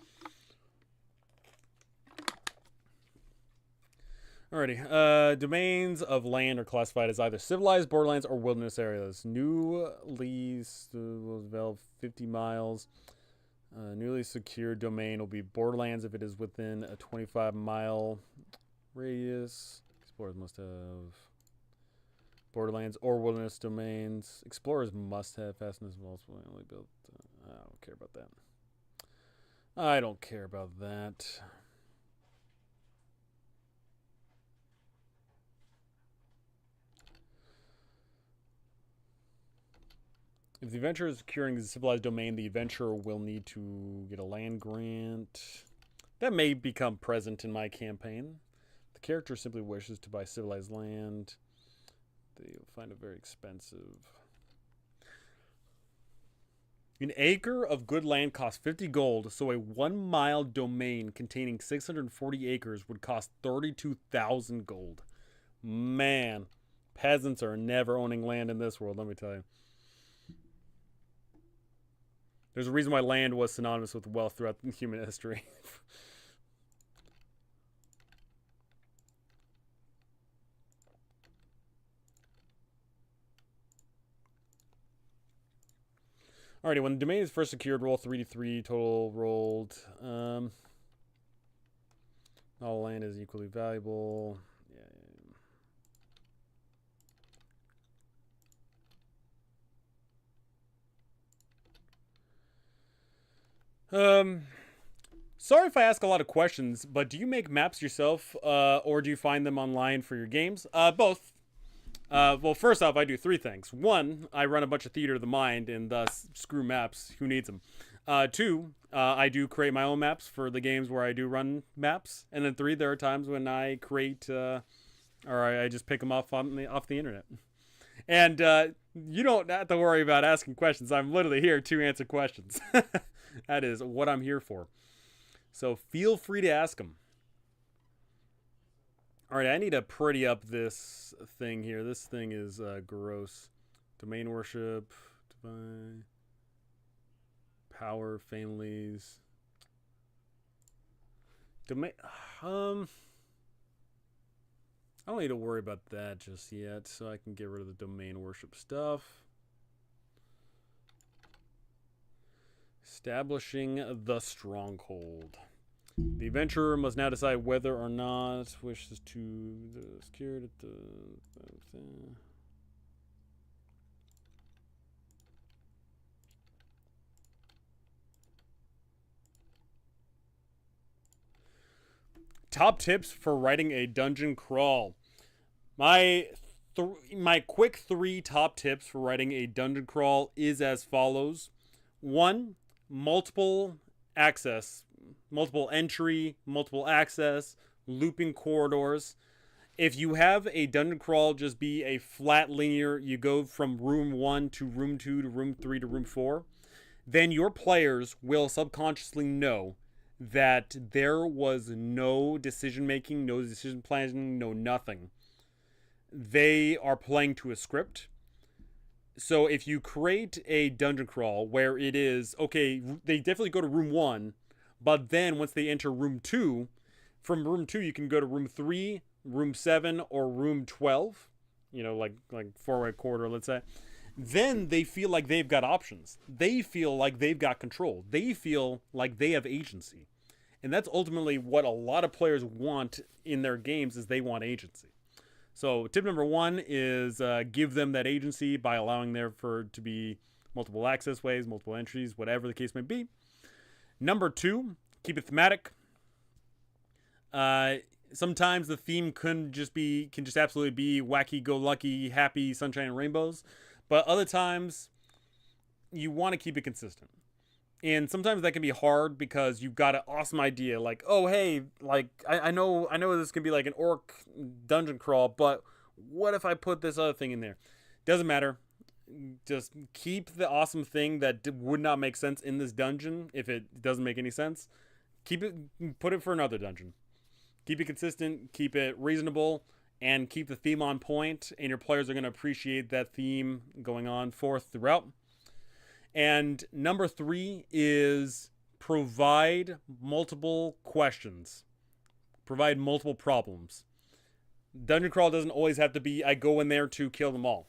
A: Alrighty. Domains of land are classified as either civilized borderlands or wilderness areas. New lease will develop 50 miles. Newly secured domain will be borderlands if it is within a 25-mile radius. Explorers must have borderlands or wilderness domains. Explorers must have fastness walls. Only built. I don't care about that. I don't care about that. If the adventurer is securing the civilized domain, the adventurer will need to get a land grant. That may become present in my campaign. The character simply wishes to buy civilized land. They'll find it very expensive. An acre of good land costs 50 gold, so a 1-mile domain containing 640 acres would cost 32,000 gold. Man, peasants are never owning land in this world, let me tell you. There's a reason why land was synonymous with wealth throughout human history. Alrighty, when the domain is first secured, roll 3d3, total rolled. All land is equally valuable. Sorry if I ask a lot of questions, but do you make maps yourself, or do you find them online for your games? Both. Well, first off, I do 3 things. 1, I run a bunch of theater of the mind, and thus screw maps. Who needs them? 2, I do create my own maps for the games where I do run maps. And then 3, there are times when I create, or I just pick them off the internet. And you don't have to worry about asking questions. I'm literally here to answer questions. That is what I'm here for. So feel free to ask them. All right, I need to pretty up this thing here. This thing is gross. Domain worship, divine, power, families. Domain. I don't need to worry about that just yet, so I can get rid of the domain worship stuff. Establishing the stronghold. The adventurer must now decide whether or not wishes to secure it. Top tips for writing a dungeon crawl. My quick 3 top tips for writing a dungeon crawl is as follows. 1, multiple access, multiple entry, multiple access, looping corridors. If you have a dungeon crawl just be a flat linear, you go from room 1 to room 2 to room 3 to room 4, then your players will subconsciously know that there was no decision making, no decision planning, no nothing. They are playing to a script. So if you create a dungeon crawl where it is, okay, they definitely go to room 1, but then once they enter room 2, from room 2 you can go to room 3, room 7, or room 12, like four-way corridor, let's say. Then they feel like they've got options. They feel like they've got control. They feel like they have agency. And that's ultimately what a lot of players want in their games, is they want agency. So tip number 1 is give them that agency by allowing there to be multiple access ways, multiple entries, whatever the case may be. Number 2, keep it thematic. Sometimes the theme can just absolutely be wacky-go-lucky, happy, sunshine and rainbows. But other times, you want to keep it consistent. And sometimes that can be hard because you've got an awesome idea. Like, oh, hey, I know this can be like an orc dungeon crawl, but what if I put this other thing in there? Doesn't matter. Just keep the awesome thing that would not make sense in this dungeon if it doesn't make any sense. Put it for another dungeon. Keep it consistent, keep it reasonable, and keep the theme on point, and your players are going to appreciate that theme going on forth throughout. And number 3 is provide multiple questions. Provide multiple problems. Dungeon crawl doesn't always have to be, I go in there to kill them all.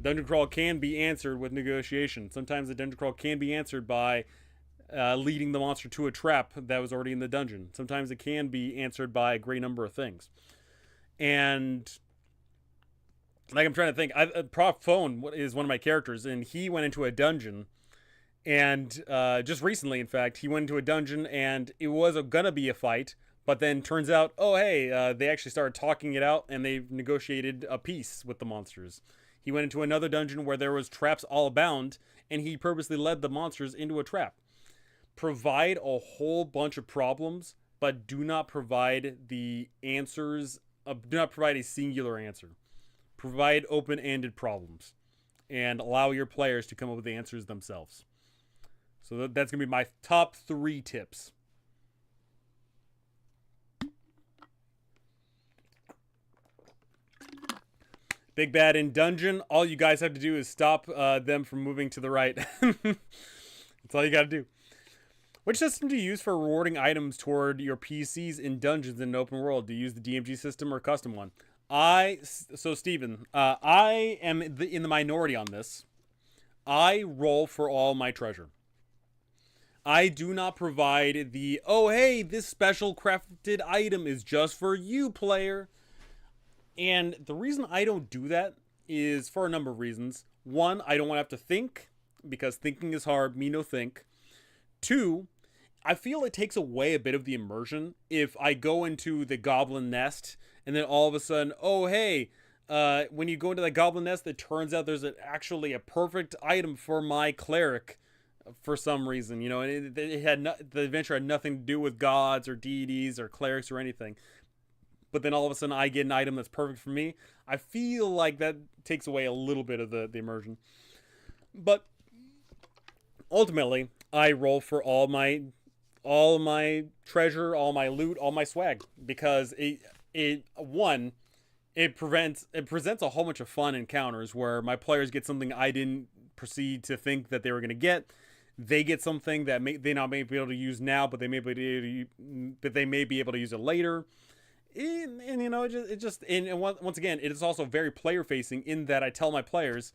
A: Dungeon crawl can be answered with negotiation. Sometimes the dungeon crawl can be answered by leading the monster to a trap that was already in the dungeon. Sometimes it can be answered by a great number of things. And I'm trying to think. Prof Phone is one of my characters, and he went into a dungeon. And just recently, in fact, he went into a dungeon, and it was gonna be a fight. But then turns out, oh, hey, they actually started talking it out, and they negotiated a peace with the monsters. He went into another dungeon where there was traps all abound, and he purposely led the monsters into a trap. Provide a whole bunch of problems, but do not provide the answers. Do not provide a singular answer. Provide open-ended problems, and allow your players to come up with the answers themselves. So that's going to be my top 3 tips. Big Bad in Dungeon. All you guys have to do is stop them from moving to the right. That's all you got to do. Which system do you use for rewarding items toward your PCs in dungeons in an open world? Do you use the DMG system or a custom one? So Steven, I am in the minority on this. I roll for all my treasure. I do not provide the, oh hey, this special crafted item is just for you, player. And the reason I don't do that is for a number of reasons. 1, I don't want to have to think, because thinking is hard, me no think. 2, I feel it takes away a bit of the immersion if I go into the goblin nest and then all of a sudden, oh hey, when you go into that goblin nest, it turns out there's actually a perfect item for my cleric for some reason, and the adventure had nothing to do with gods or deities or clerics or anything. But then all of a sudden I get an item that's perfect for me. I feel like that takes away a little bit of the immersion. But ultimately, I roll for all my treasure, all my loot, all my swag, because it presents a whole bunch of fun encounters where my players get something I didn't proceed to think that they were going to get. They get something that they not may be able to use now, but they may be able to use it later. And once again, it is also very player facing in that I tell my players,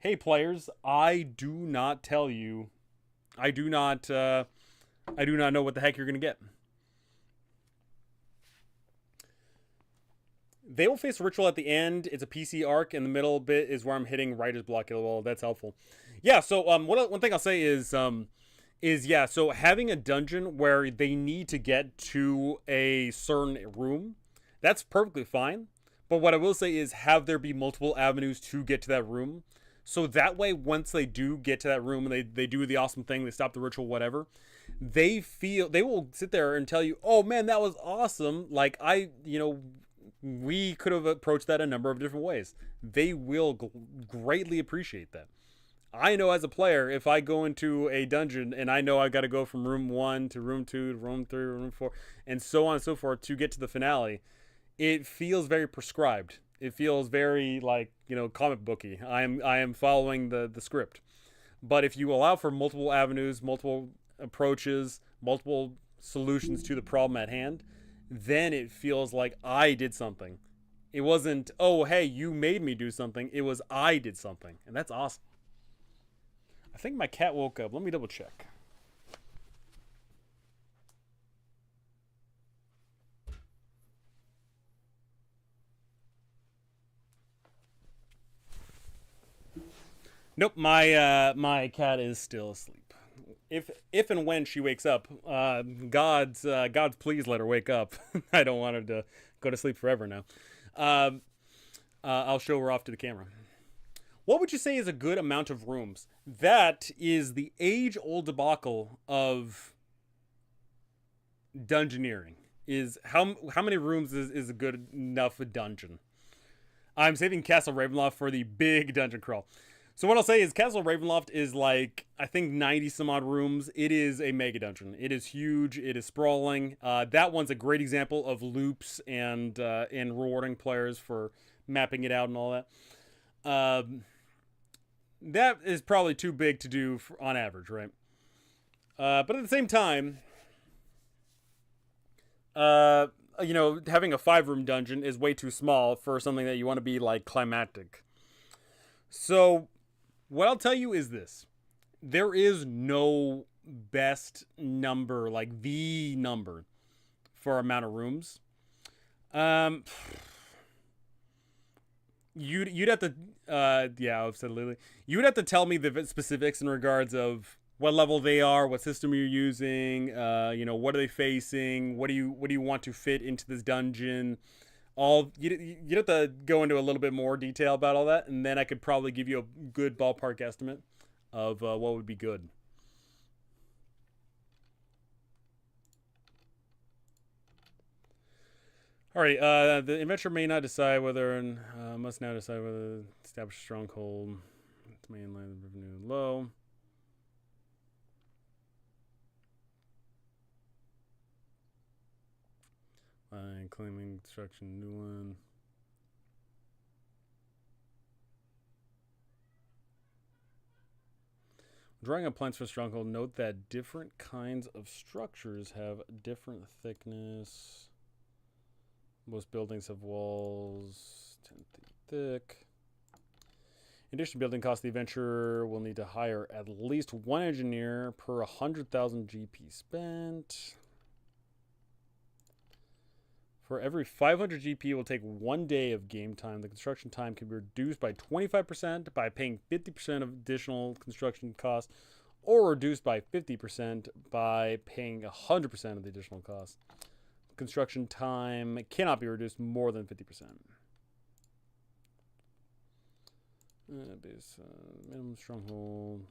A: hey players, I do not know what the heck you're going to get. They will face a ritual at the end. It's a PC arc, and the middle bit is where I'm hitting writer's block. Well, that's helpful. Yeah, so one thing I'll say is so having a dungeon where they need to get to a certain room, that's perfectly fine. But what I will say is have there be multiple avenues to get to that room. So that way, once they do get to that room and they do the awesome thing, they stop the ritual, whatever, they will sit there and tell you, "Oh man, that was awesome." Like we could have approached that a number of different ways. They will greatly appreciate that. I know as a player, if I go into a dungeon and I know I got to go from room 1 to room 2 to room 3 to room 4 and so on and so forth to get to the finale, it feels very prescribed. It feels very like, comic booky. I am following the script. But if you allow for multiple avenues, multiple approaches, multiple solutions to the problem at hand, then it feels like I did something. It wasn't, "Oh, hey, you made me do something." It was I did something. And that's awesome. I think my cat woke up. Let me double check. Nope, my cat is still asleep. If and when she wakes up, God's please let her wake up. I don't want her to go to sleep forever now. I'll show her off to the camera. What would you say is a good amount of rooms? That is the age-old debacle of dungeoneering. Is how many rooms is a good enough dungeon? I'm saving Castle Ravenloft for the big dungeon crawl. So what I'll say is Castle Ravenloft is like, I think 90 some odd rooms. It is a mega dungeon. It is huge. It is sprawling. That one's a great example of loops and rewarding players for mapping it out and all that. That is probably too big to do on average, right? But at the same time, having a 5-room dungeon is way too small for something that you want to be like climactic. So what I'll tell you is this. There is no best number, like the number for amount of rooms. You'd have to, absolutely. You'd have to tell me the specifics in regards of what level they are, what system you're using, what are they facing, what do you want to fit into this dungeon. You'd have to go into a little bit more detail about all that, and then I could probably give you a good ballpark estimate of what would be good. Alright, the adventurer may not decide whether and must now decide whether to establish a stronghold. Mainland revenue low. Claiming construction new one. Drawing up plans for stronghold, note that different kinds of structures have different thickness. Most buildings have walls 10 feet thick. In addition to building costs, the adventurer will need to hire at least one engineer per 100,000 GP spent. For every 500 GP, it will take 1 day of game time. The construction time can be reduced by 25% by paying 50% of additional construction costs, or reduced by 50% by paying 100% of the additional costs. Construction time cannot be reduced more than 50%. Base minimum stronghold.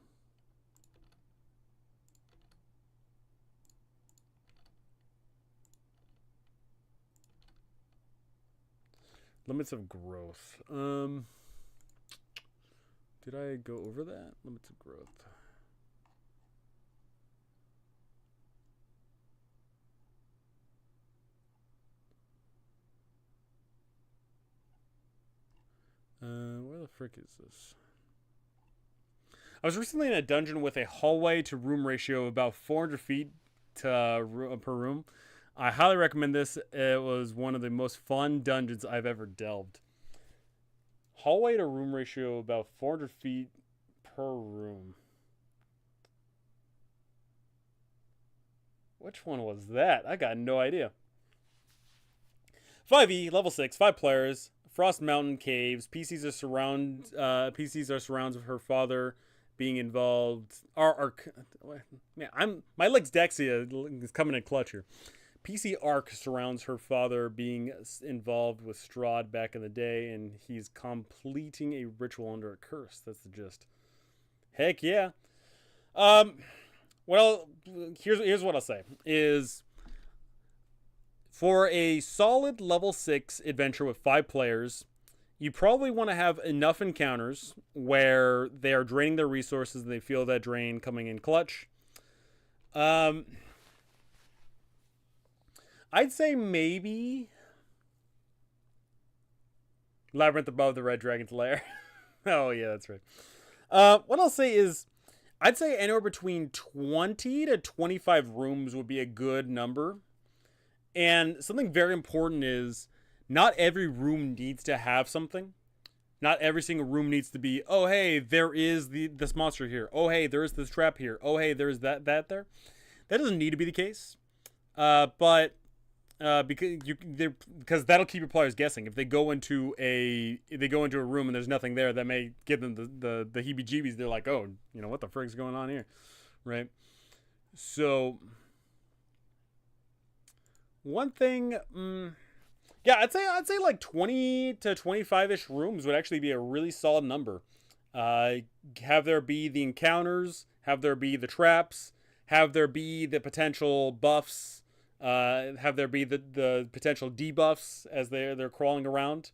A: Limits of growth. Did I go over that? Limits of growth. Where the frick is this? I was recently in a dungeon with a hallway to room ratio of about 400 feet per room. I highly recommend this. It was one of the most fun dungeons I've ever delved. Hallway to room ratio about 400 feet per room. Which one was that? I got no idea. 5e, level 6, 5 players. Frost Mountain Caves. PCs are surrounds of her father being involved. My legs Dexia is coming in clutch here. PC Arc surrounds her father being involved with Strahd back in the day, and he's completing a ritual under a curse. That's the gist. Heck yeah. What Well, here's what I'll say is for a solid level 6 adventure with 5 players, you probably want to have enough encounters where they are draining their resources and they feel that drain coming in clutch. I'd say maybe Labyrinth above the Red Dragon's Lair. Oh, yeah, that's right. What I'll say is, I'd say anywhere between 20 to 25 rooms would be a good number. And something very important is not every room needs to have something. Not every single room needs to be, oh, hey, there is this monster here. Oh, hey, there's this trap here. Oh, hey, there's that there. That doesn't need to be the case. But because that'll keep your players guessing. If they go into a room and there's nothing there, that may give them the heebie-jeebies. They're like, oh, what the frig's going on here, right? So one thing, yeah, I'd say like 20 to 25-ish rooms would actually be a really solid number. Have there be the encounters, have there be the traps, have there be the potential buffs. Have there be the potential debuffs as they're crawling around.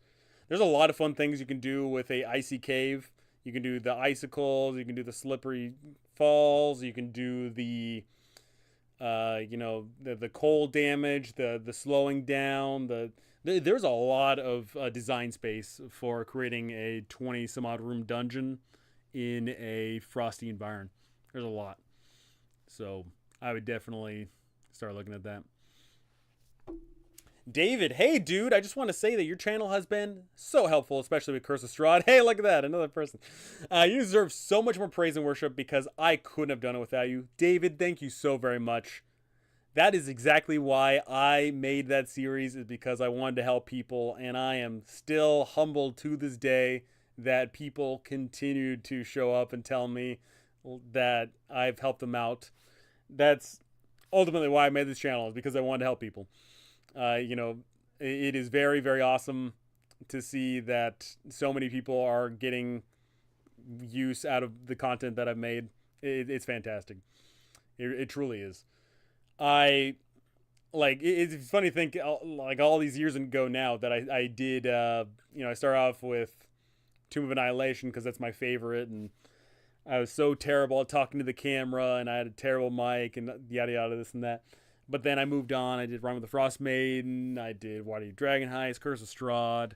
A: There's a lot of fun things you can do with a icy cave. You can do the icicles. You can do the slippery falls. You can do the cold damage, the slowing down. There's a lot of design space for creating a 20 some odd room dungeon in a frosty environment. There's a lot. So I would definitely start looking at that. David, hey dude, I just want to say that your channel has been so helpful, especially with Curse of Strahd. Hey, look at that, another person. You deserve so much more praise and worship because I couldn't have done it without you. David, thank you so very much. That is exactly why I made that series, is because I wanted to help people, and I am still humbled to this day that people continue to show up and tell me that I've helped them out. That's ultimately why I made this channel, is because I wanted to help people. It is very, very awesome to see that so many people are getting use out of the content that I've made. It's fantastic. It truly is. It's funny to think, like, all these years ago now that I did, I started off with Tomb of Annihilation because that's my favorite, and I was so terrible at talking to the camera, and I had a terrible mic, and yada yada, this and that. But then I moved on. I did Rime of the Frost Maiden. I did Waterdeep Dragon Heist, Curse of Strahd.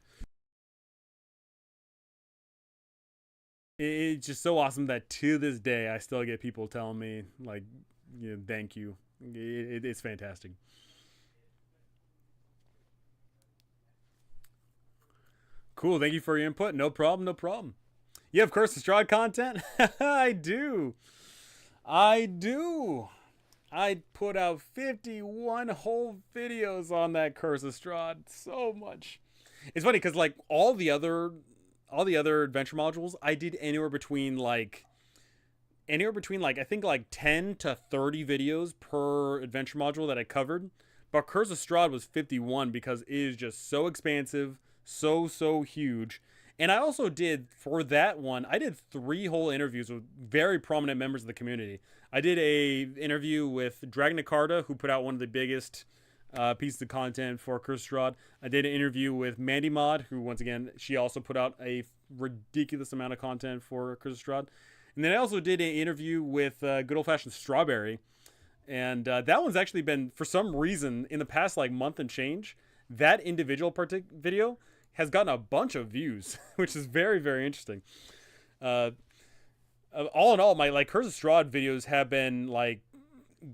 A: It's just so awesome that to this day I still get people telling me, like, thank you. It's fantastic. Cool. Thank you for your input. No problem. No problem. You have Curse of Strahd content? I do. I put out 51 whole videos on that Curse of Strahd. So much. It's funny because, like, all the other adventure modules, I did anywhere between I think like 10 to 30 videos per adventure module that I covered. But Curse of Strahd was 51 because it is just so expansive, so huge. And I also did, for that one, I did 3 whole interviews with very prominent members of the community. I did a interview with Dragna Carta, who put out one of the biggest pieces of content for Curse of Strahd. I did an interview with Mandy Mod, who, once again, she also put out a ridiculous amount of content for Curse of Strahd. And then I also did an interview with good old-fashioned Strawberry. And that one's actually been, for some reason, in the past month and change, that individual video has gotten a bunch of views, which is very, very interesting. All in all, my Curse of Strahd videos have been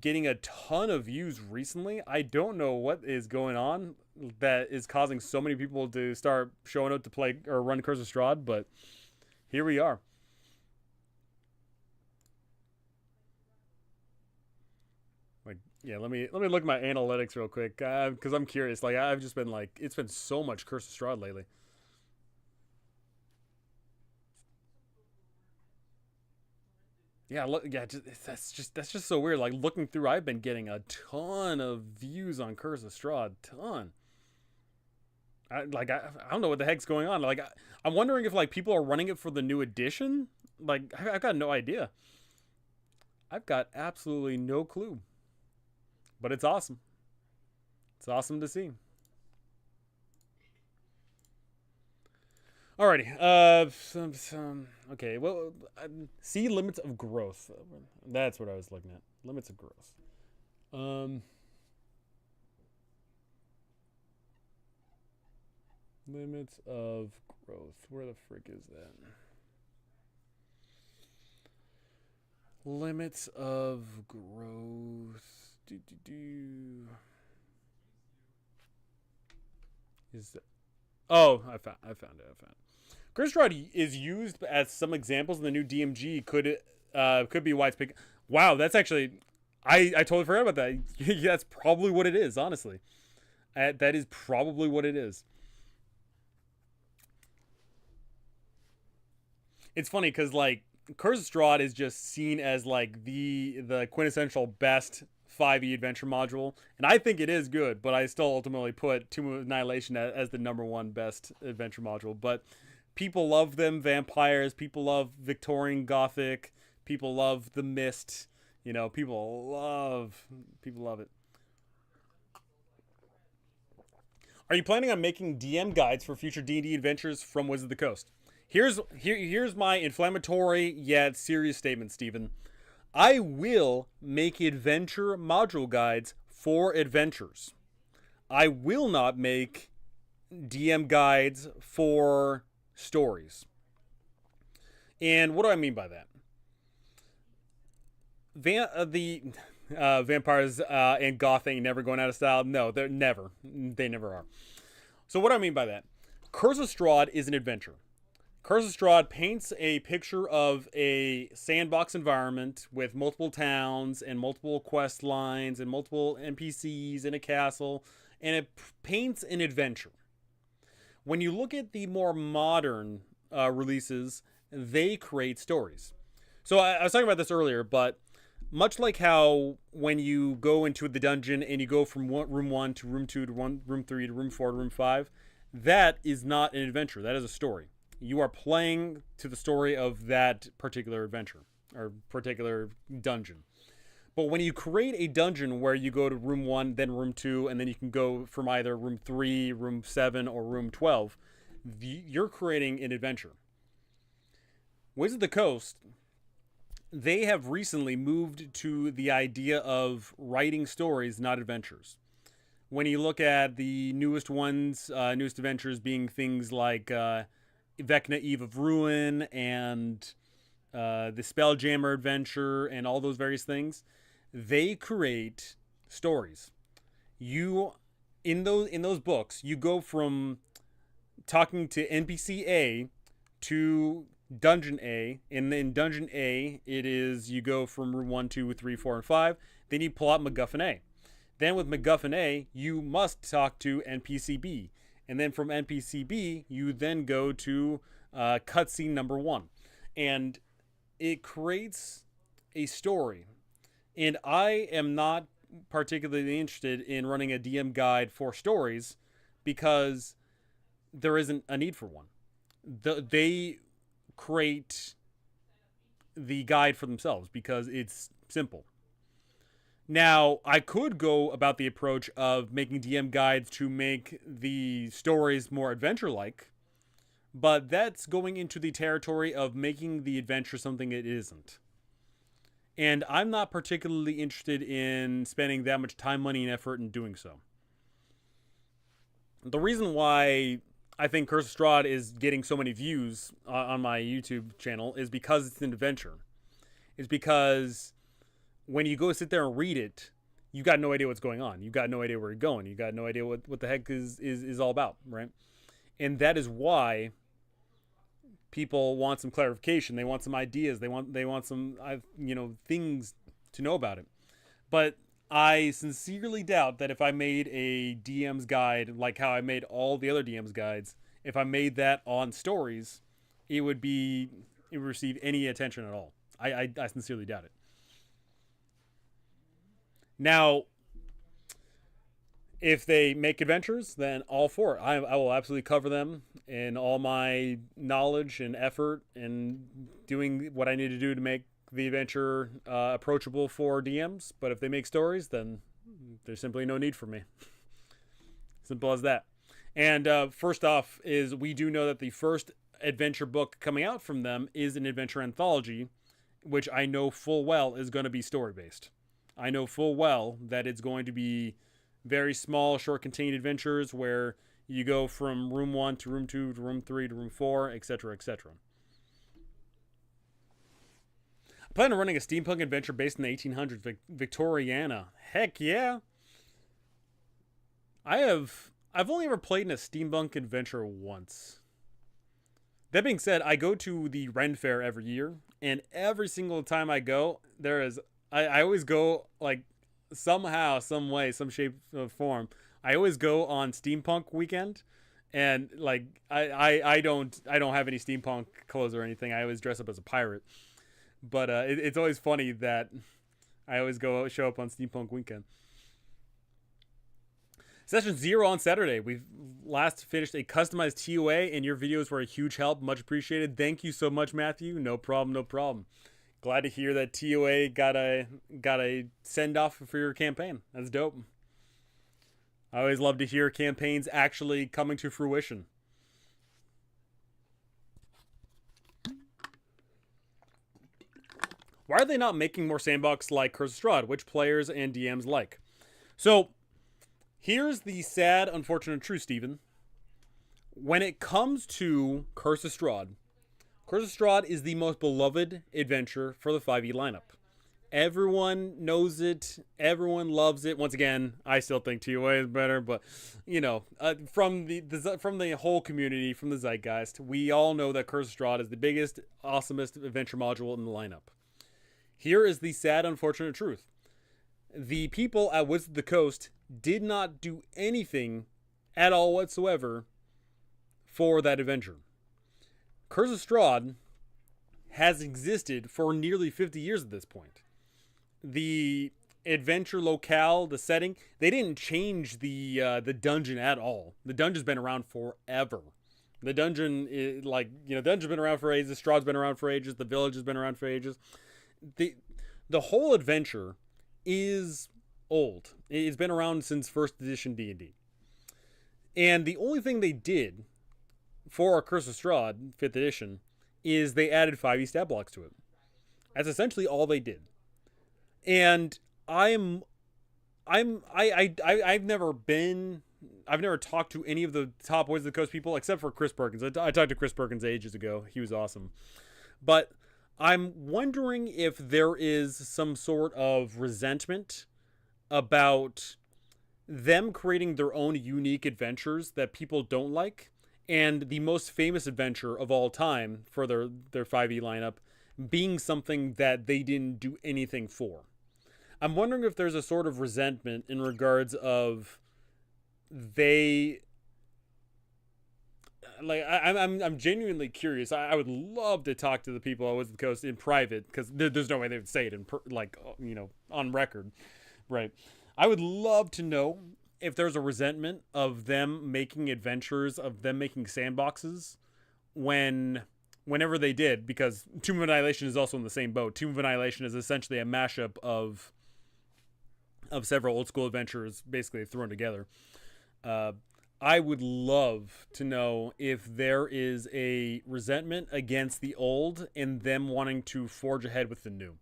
A: getting a ton of views recently. I don't know what is going on that is causing so many people to start showing up to play or run Curse of Strahd, but here we are. Yeah, let me look at my analytics real quick because I'm curious. I've just been it's been so much Curse of Strahd lately. Yeah, that's just so weird. Looking through, I've been getting a ton of views on Curse of Strahd, ton. I don't know what the heck's going on. I'm wondering if people are running it for the new edition. I've got no idea. I've got absolutely no clue, but it's awesome. It's awesome to see. Alrighty. Okay. Well, see limits of growth. That's what I was looking at. Limits of growth. Um, limits of growth. Where the frick is that? Limits of growth. Is that? Oh, I found. I found it. I found it. Curse Rod is used as some examples in the new DMG. Could be why it's picking. Wow, that's actually. I totally forgot about that. Yeah, that's probably what it is. Honestly, that is probably what it is. It's funny because like Curse of Strahd is just seen as like the quintessential best 5e adventure module, and I think it is good, but I still ultimately put Tomb of Annihilation as the number one best adventure module. But people love them vampires, people love Victorian Gothic, people love the Mist. You know, people love it. Are you planning on making DM guides for future D&D adventures from Wizards of the Coast? Here's my inflammatory yet serious statement, Stephen. I will make adventure module guides for adventures. I will not make DM guides for stories. And what do I mean by that? The vampires and goth ain't never going out of style. No, they're never. They never are. So what do I mean by that? Curse of Strahd is an adventure. Curse of Strahd paints a picture of a sandbox environment with multiple towns and multiple quest lines and multiple NPCs in a castle, and it paints an adventure. When you look at the more modern releases, they create stories. So I was talking about this earlier, but much like how when you go into the dungeon and you go from room 1 to room 2 to room 3 to room 4 to room 5, that is not an adventure. That is a story. You are playing to the story of that particular adventure or particular dungeon. But when you create a dungeon where you go to room 1, then room 2, and then you can go from either room 3, room 7, or room 12, you're creating an adventure. Wizards of the Coast, they have recently moved to the idea of writing stories, not adventures. When you look at the newest ones, newest adventures being things like Vecna Eve of Ruin and the Spelljammer adventure and all those various things, they create stories. You in those books, you go from talking to NPC A to Dungeon A. And in Dungeon A, it is you go from room 1, 2, 3, 4, and 5. Then you pull out MacGuffin A. Then with MacGuffin A, you must talk to NPC B. And then from NPC B, you then go to cutscene number 1. And it creates a story. And I am not particularly interested in running a DM guide for stories because there isn't a need for one. They create the guide for themselves because it's simple. Now, I could go about the approach of making DM guides to make the stories more adventure-like, but that's going into the territory of making the adventure something it isn't. And I'm not particularly interested in spending that much time, money, and effort in doing so. The reason why I think Curse of Strahd is getting so many views on my YouTube channel is because it's an adventure. It's because when you go sit there and read it, you got no idea what's going on. You got no idea where you're going. You got no idea what the heck is all about, right? And that is why people want some clarification. They want some ideas. They want some things to know about it. But I sincerely doubt that if I made a DM's guide like how I made all the other DM's guides, if I made that on stories, it would receive any attention at all. I sincerely doubt it. Now, if they make adventures, then all for it. I will absolutely cover them in all my knowledge and effort and doing what I need to do to make the adventure approachable for DMs. But if they make stories, then there's simply no need for me. Simple as that. And first off is we do know that the first adventure book coming out from them is an adventure anthology, which I know full well is going to be story-based. I know full well that it's going to be very small, short, contained adventures where you go from room 1 to room 2 to room 3 to room 4, etc., etc. I plan on running a steampunk adventure based in the 1800s, Victoriana. Heck yeah! I've only ever played in a steampunk adventure once. That being said, I go to the Ren Fair every year, and every single time I go, I always go like somehow, some way, some shape or form. I always go on steampunk weekend, and like I don't have any steampunk clothes or anything. I always dress up as a pirate, but it's always funny that I always show up on steampunk weekend. Session 0 on Saturday. We've last finished a customized TOA, and your videos were a huge help. Much appreciated. Thank you so much, Matthew. No problem, no problem. Glad to hear that TOA got a send-off for your campaign. That's dope. I always love to hear campaigns actually coming to fruition. Why are they not making more sandbox like Curse of Strahd, which players and DMs like? So, here's the sad, unfortunate truth, Steven. When it comes to Curse of Strahd is the most beloved adventure for the 5e lineup. Everyone knows it. Everyone loves it. Once again, I still think TOA is better, but you know, from the whole community, from the zeitgeist, we all know that Curse of Strahd is the biggest, awesomest adventure module in the lineup. Here is the sad, unfortunate truth. The people at Wizards of the Coast did not do anything at all whatsoever for that adventure. Curse of Strahd has existed for nearly 50 years at this point. The adventure locale, the setting, they didn't change the dungeon at all. The dungeon's been around forever. The dungeon is the dungeon's been around for ages. Strahd's been around for ages. The village has been around for ages. The whole adventure is old. It's been around since first edition D&D. And the only thing they did for our Curse of Strahd 5th edition is they added 5e stat blocks to it. That's essentially all they did. And I've never talked to any of the top Wizards of the Coast people except for Chris Perkins. I talked to Chris Perkins ages ago. He was awesome. But I'm wondering if there is some sort of resentment about them creating their own unique adventures that people don't like, and the most famous adventure of all time for their 5e lineup being something that they didn't do anything for. I'm wondering if there's a sort of resentment in regards of I'm genuinely curious. I would love to talk to the people at Wizards of the Coast in private, because there's no way they would say it on record, right? I would love to know if there's a resentment of them making adventures, of them making sandboxes whenever they did, because Tomb of Annihilation is also in the same boat. Tomb of Annihilation is essentially a mashup of several old school adventures basically thrown together. I would love to know if there is a resentment against the old and them wanting to forge ahead with the new.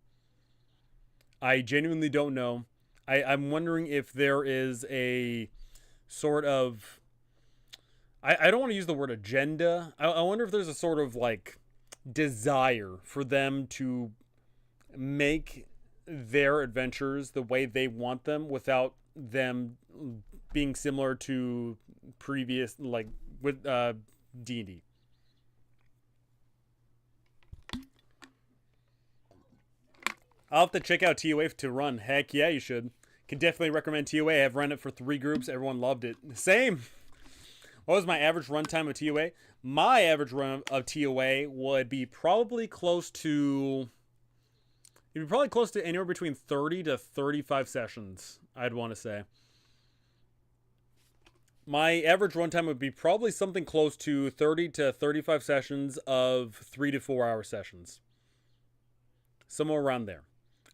A: I genuinely don't know. I'm wondering if there is a sort of... I don't want to use the word agenda. I wonder if there's a sort of desire for them to make their adventures the way they want them without them being similar to previous, with D&D. I'll have to check out TOA to run. Heck yeah, you should. Can definitely recommend TOA. I've run it for 3 groups. Everyone loved it. Same. What was my average run time of TOA? My average run of TOA would be probably close to... It'd be probably close to anywhere between 30 to 35 sessions, I'd want to say. My average runtime would be probably something close to 30 to 35 sessions of 3 to 4 hour sessions. somewhere around there.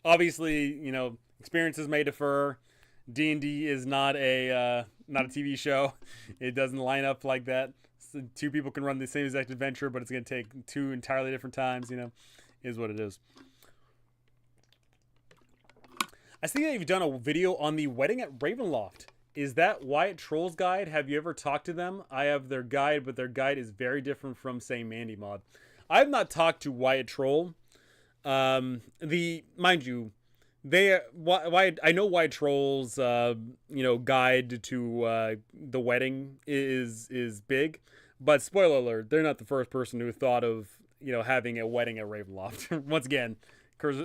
A: Obviously, experiences may differ. D&D is not a TV show. It doesn't line up like that. So two people can run the same exact adventure, but it's going to take two entirely different times. Is what it is. I see that you've done a video on the wedding at Ravenloft. Is that Wyatt Troll's guide? Have you ever talked to them? I have their guide, but their guide is very different from, say, Mandy Mod. I have not talked to Wyatt Troll. Mind you, I know Wyatt Troll's guide to the wedding is big, but spoiler alert, they're not the first person who thought of having a wedding at Ravenloft. Once again, because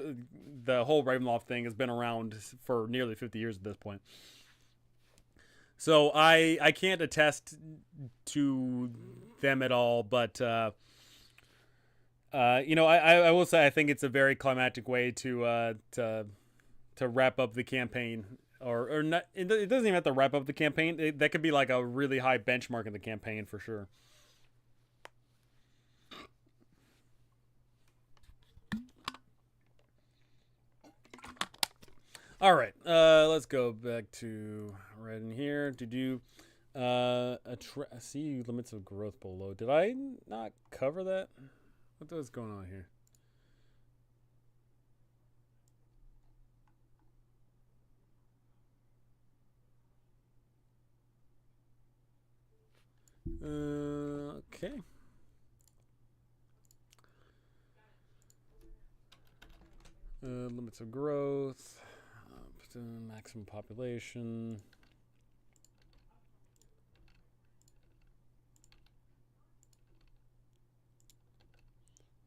A: the whole Ravenloft thing has been around for nearly 50 years at this point. So I can't attest to them at all, but I will say I think it's a very climactic way to wrap up the campaign, or not. It doesn't even have to wrap up the campaign. That could be like a really high benchmark in the campaign for sure. All right, let's go back to right in here to do see limits of growth below. Did I not cover that? What's going on here? Okay. Limits of growth. Maximum population.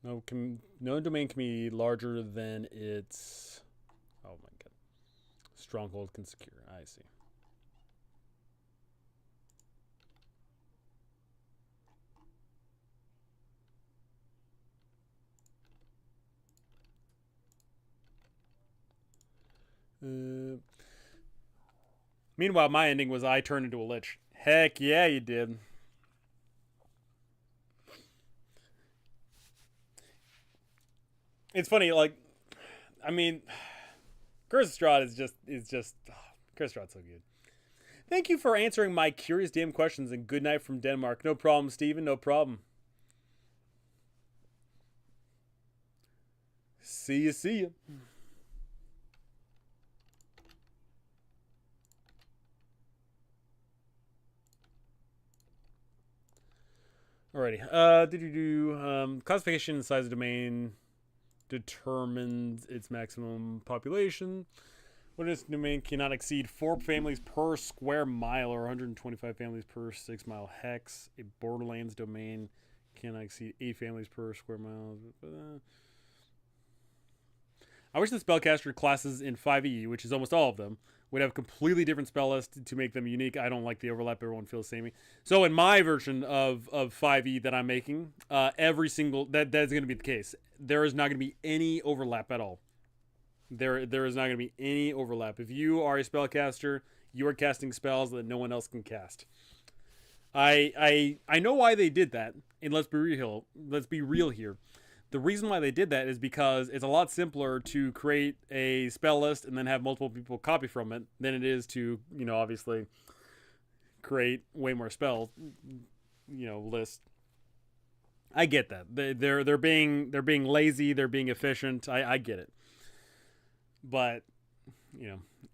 A: No domain can be larger than its. Oh my god. Stronghold can secure. I see. Meanwhile, my ending was I turned into a lich. Heck yeah, you did. It's funny, like, I mean, Curse of Strahd is just Curse of Strahd's so good. Thank you for answering my curious DM questions, and good night from Denmark. No problem, Steven, no problem. See ya. Alrighty. Classification and size of domain determines its maximum population. Wilderness domain cannot exceed 4 families per square mile or 125 families per 6 mile hex. A Borderlands domain cannot exceed 8 families per square mile. I wish the spellcaster classes in 5e, which is almost all of them, would have completely different spell lists to make them unique. I don't like the overlap. Everyone feels samey. So in my version of 5e that I'm making, every single that's going to be the case. There is not going to be any overlap at all. There is not going to be any overlap. If you are a spellcaster, you are casting spells that no one else can cast. I know why they did that, and let's be real. Let's be real here. The reason why they did that is because it's a lot simpler to create a spell list and then have multiple people copy from it than it is to, obviously create way more spell, list. I get that. They're being lazy, they're being efficient. I get it. But,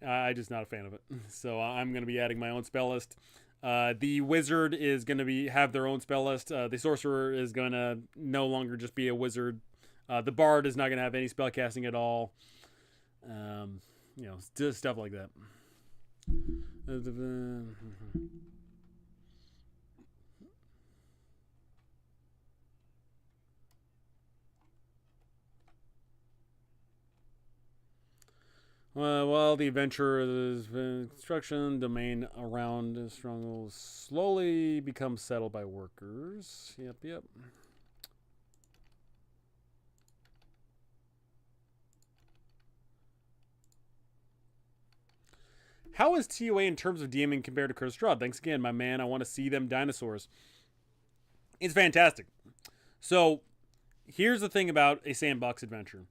A: I'm just not a fan of it. So I'm going to be adding my own spell list. The wizard is going to have their own spell list. The sorcerer is going to no longer just be a wizard. The bard is not going to have any spell casting at all. Just stuff like that. While the adventurer's construction domain around Stronghold slowly becomes settled by workers. Yep. How is TOA in terms of DMing compared to Curse of Strahd? Thanks again, my man. I want to see them dinosaurs. It's fantastic. So, here's the thing about a sandbox adventure.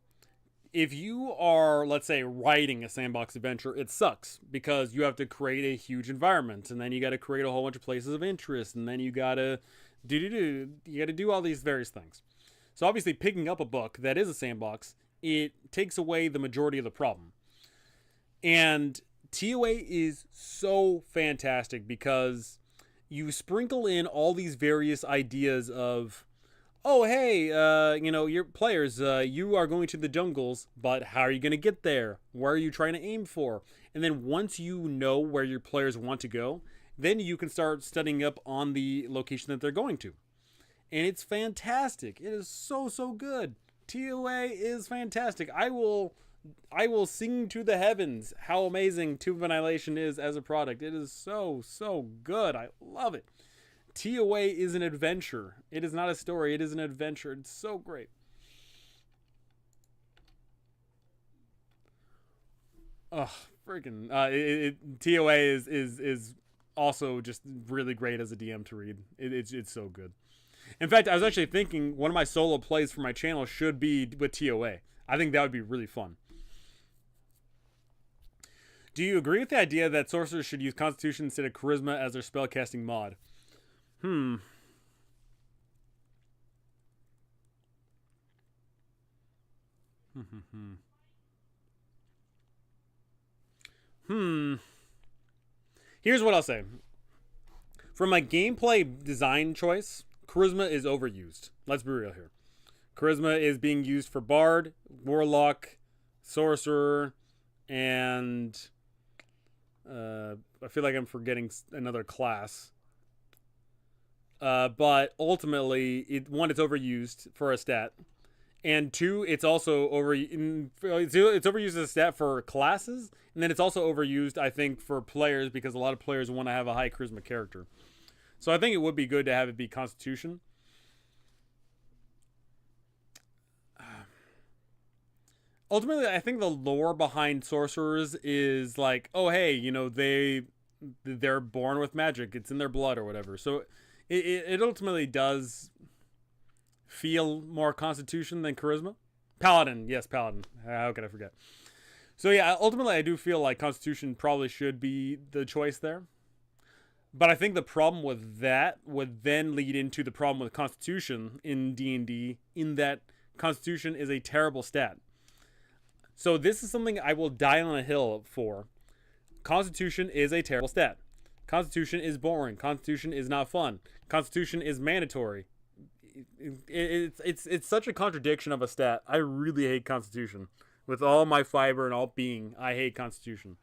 A: if you are, let's say, writing a sandbox adventure, it sucks because you have to create a huge environment, and then you got to create a whole bunch of places of interest, and then you got to do all these various things. So obviously, picking up a book that is a sandbox, it takes away the majority of the problem. And TOA is so fantastic because you sprinkle in all these various ideas of, oh, hey, your players, you are going to the jungles, but how are you going to get there? Where are you trying to aim for? And then once you know where your players want to go, then you can start studying up on the location that they're going to. And it's fantastic. It is so, so good. TOA is fantastic. I will sing to the heavens how amazing Tomb of Annihilation is as a product. It is so, so good. I love it. TOA is an adventure. It is not a story. It is an adventure. It's so great. Oh, freaking! TOA is also just really great as a DM to read. It's so good. In fact, I was actually thinking one of my solo plays for my channel should be with TOA. I think that would be really fun. Do you agree with the idea that sorcerers should use Constitution instead of Charisma as their spellcasting mod? Hmm. Here's what I'll say. From my gameplay design choice, Charisma is overused. Let's be real here. Charisma is being used for Bard, Warlock, Sorcerer, and I feel like I'm forgetting another class. But ultimately, it's overused for a stat, and two, it's also it's overused as a stat for classes, and then it's also overused, I think, for players because a lot of players want to have a high charisma character. So I think it would be good to have it be Constitution. Ultimately, I think the lore behind sorcerers is like, oh hey, they're born with magic; it's in their blood or whatever. So it ultimately does feel more Constitution than Charisma. Paladin, yes, Paladin. How could I forget? So yeah, ultimately I do feel like Constitution probably should be the choice there. But I think the problem with that would then lead into the problem with Constitution in D&D, in that Constitution is a terrible stat. So this is something I will die on a hill for. Constitution is a terrible stat. Constitution is boring. Constitution is not fun. Constitution is mandatory. It's such a contradiction of a stat. I really hate Constitution. With all my fiber and all being, I hate Constitution.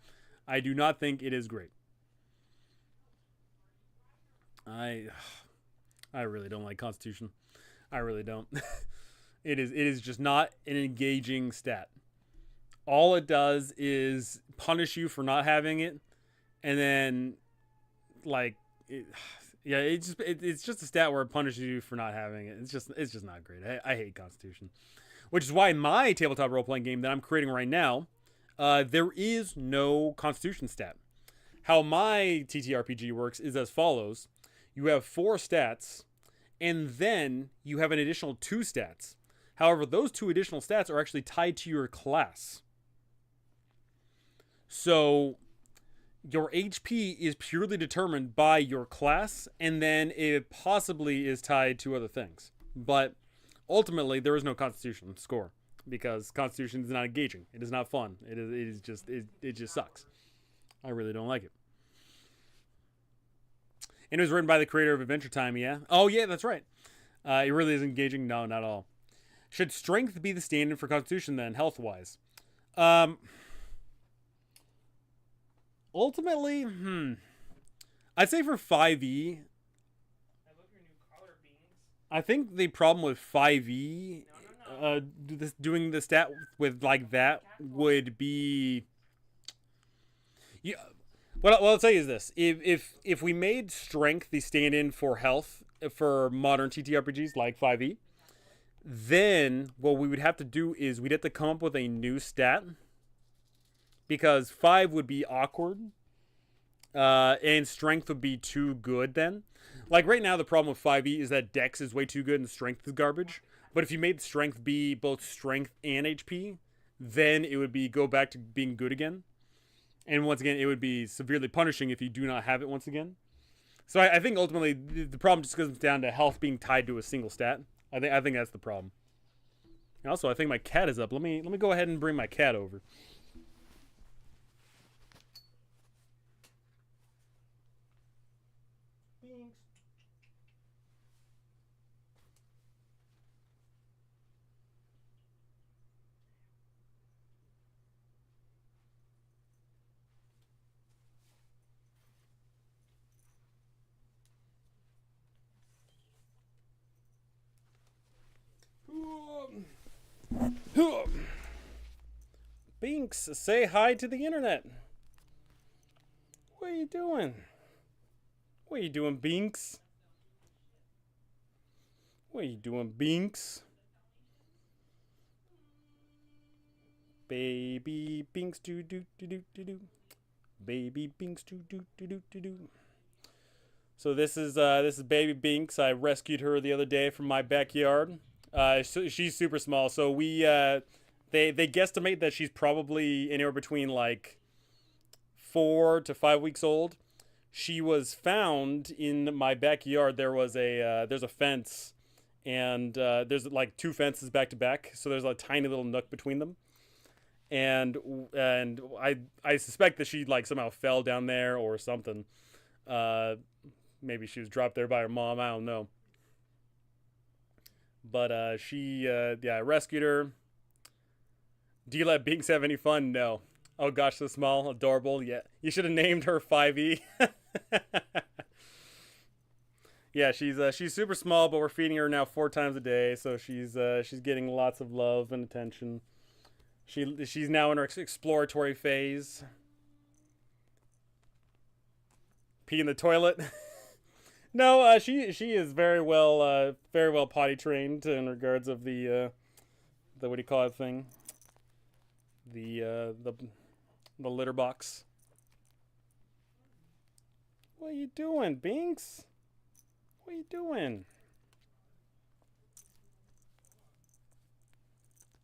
A: I do not think it is great. I really don't like Constitution. I really don't. It is just not an engaging stat. All it does is punish you for not having it, and then it's just a stat where it punishes you for not having it. It's just not great. I hate Constitution, which is why my tabletop role playing game that I'm creating right now, there is no Constitution stat. How my TTRPG works is as follows: you have 4 stats, and then you have an additional 2 stats. However, those 2 additional stats are actually tied to your class. So your HP is purely determined by your class, and then it possibly is tied to other things. But ultimately, there is no Constitution score because Constitution is not engaging. It is not fun. It just sucks. I really don't like it. And it was written by the creator of Adventure Time, yeah? Oh, yeah, that's right. It really is engaging? No, not at all. Should strength be the standard for Constitution then, health-wise? Ultimately, I'd say for 5e, I think the problem with 5e, doing the stat with like that would be, yeah. What I'll tell you is this: if we made strength the stand-in for health for modern TTRPGs like 5e, then what we would have to do is we'd have to come up with a new stat. Because 5 would be awkward, and strength would be too good then. Like right now, the problem with 5e is that dex is way too good and strength is garbage. But if you made strength be both strength and HP, then it would be go back to being good again. And once again, it would be severely punishing if you do not have it once again. So I think ultimately the problem just comes down to health being tied to a single stat. I think that's the problem. And also, I think my cat is up. Let me go ahead and bring my cat over. Binks, say hi to the internet. What are you doing? What are you doing, Binks? What are you doing, Binks? Baby Binks, do do do do do do. Baby Binks, do do do do do do. So this is Baby Binks. I rescued her the other day from my backyard. She's super small, so they guesstimate that she's probably anywhere between like 4 to 5 weeks old. She was found in my backyard. There's a fence, and there's like 2 fences back to back, so there's a tiny little nook between them. And I suspect that she like somehow fell down there or something. Maybe she was dropped there by her mom. I don't know. But I rescued her. Do you let Binks have any fun? No. Oh gosh, so small, adorable. Yeah, you should have named her 5e. Yeah, she's super small, but we're feeding her now 4 times a day, so she's getting lots of love and attention. She's now in her exploratory phase. Pee in the toilet. No, she is very well potty trained in regards of the what do you call it thing? The litter box. What are you doing, Binks? What are you doing?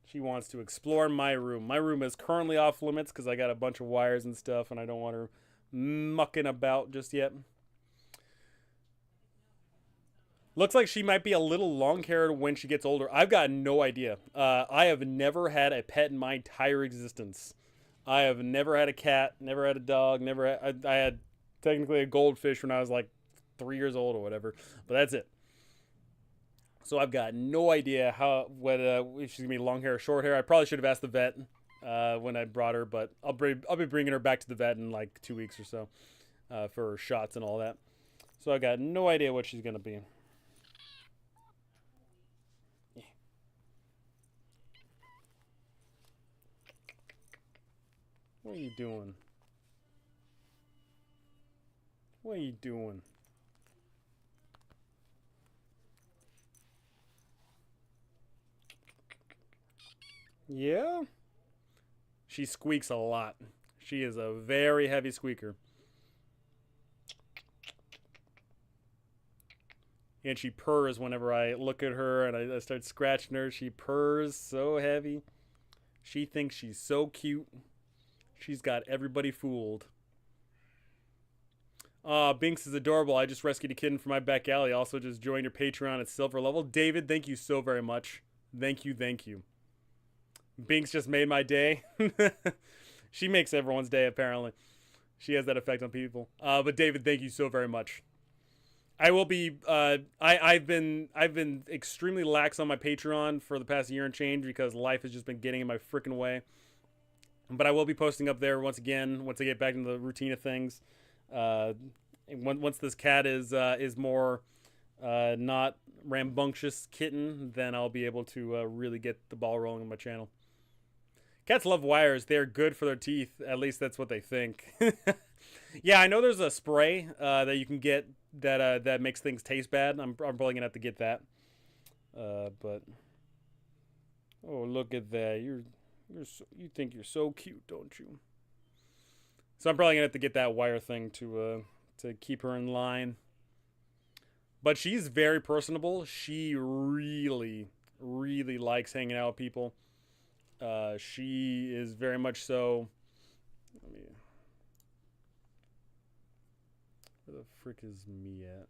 A: She wants to explore my room. My room is currently off limits because I got a bunch of wires and stuff, and I don't want her mucking about just yet. Looks like she might be a little long-haired when she gets older. I've got no idea. I have never had a pet in my entire existence. I have never had a cat, never had a dog, I had technically a goldfish when I was like 3 years old or whatever, but that's it. So I've got no idea if she's gonna be long hair or short hair. I probably should have asked the vet when I brought her, but I'll be bringing her back to the vet in like 2 weeks or so for her shots and all that. So I got no idea what she's gonna be. What are you doing? What are you doing? Yeah? She squeaks a lot. She is a very heavy squeaker. And she purrs whenever I look at her and I start scratching her. She purrs so heavy. She thinks she's so cute. She's got everybody fooled. Binks is adorable. I just rescued a kitten from my back alley. Also just joined your Patreon at silver level. David, thank you so very much. Thank you, thank you. Binks just made my day. She makes everyone's day, apparently. She has that effect on people. But David, thank you so very much. I will be. I've been extremely lax on my Patreon for the past year and change because life has just been getting in my freaking way. But I will be posting up there once again once I get back into the routine of things. Once this cat is more not rambunctious kitten, then I'll be able to really get the ball rolling on my channel. Cats love wires. They're good for their teeth. At least that's what they think. Yeah, I know there's a spray that you can get that makes things taste bad. I'm probably gonna have to get that. But oh, look at that. You think you're so cute, don't you? So I'm probably gonna have to get that wire thing to keep her in line. But she's very personable. She really, really likes hanging out with people. She is very much so. Let me. Where the frick is me at?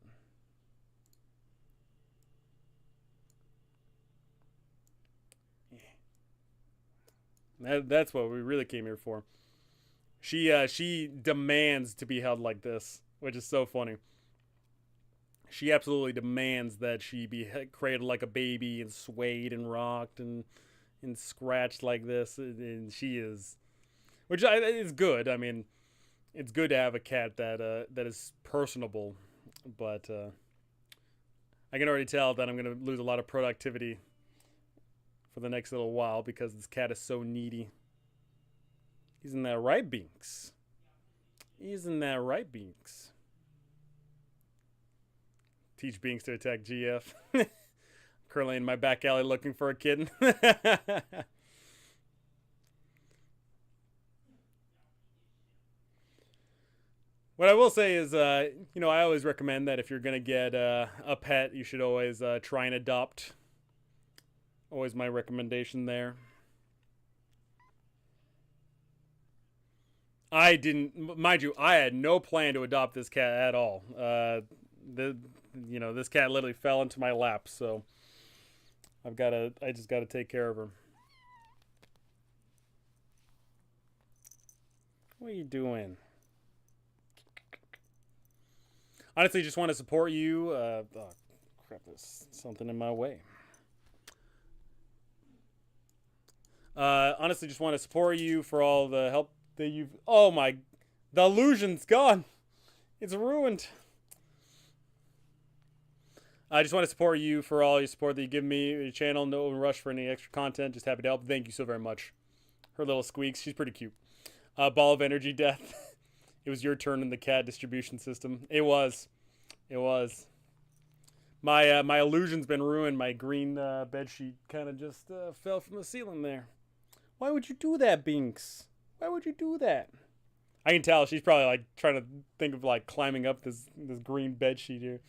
A: That's what we really came here for. She demands to be held like this, which is so funny. She absolutely demands that she be cradled like a baby and swayed and rocked and scratched like this, and she is, which is good. I mean, it's good to have a cat that is personable, but I can already tell that I'm gonna lose a lot of productivity for the next little while because this cat is so needy. Isn't that right, Binks? Isn't that right, Binks? Teach Binks to attack GF. Currently in my back alley looking for a kitten. What I will say is, I always recommend that if you're gonna get a pet, you should always try and adopt. Always my recommendation there. I didn't, mind you, I had no plan to adopt this cat at all. This cat literally fell into my lap, so I just gotta take care of her. What are you doing? Honestly, just want to support you. Oh, crap, there's something in my way. Honestly, just want to support you for all the help that you've. Oh my, the illusion's gone. It's ruined. I just want to support you for all your support that you give me, your channel. No rush for any extra content. Just happy to help. Thank you so very much. Her little squeaks. She's pretty cute. Ball of energy death. It was your turn in the cat distribution system. It was. It was. My illusion's been ruined. My green bed sheet kind of just fell from the ceiling there. Why would you do that, Binks? Why would you do that? I can tell she's probably like trying to think of like climbing up this green bed sheet here.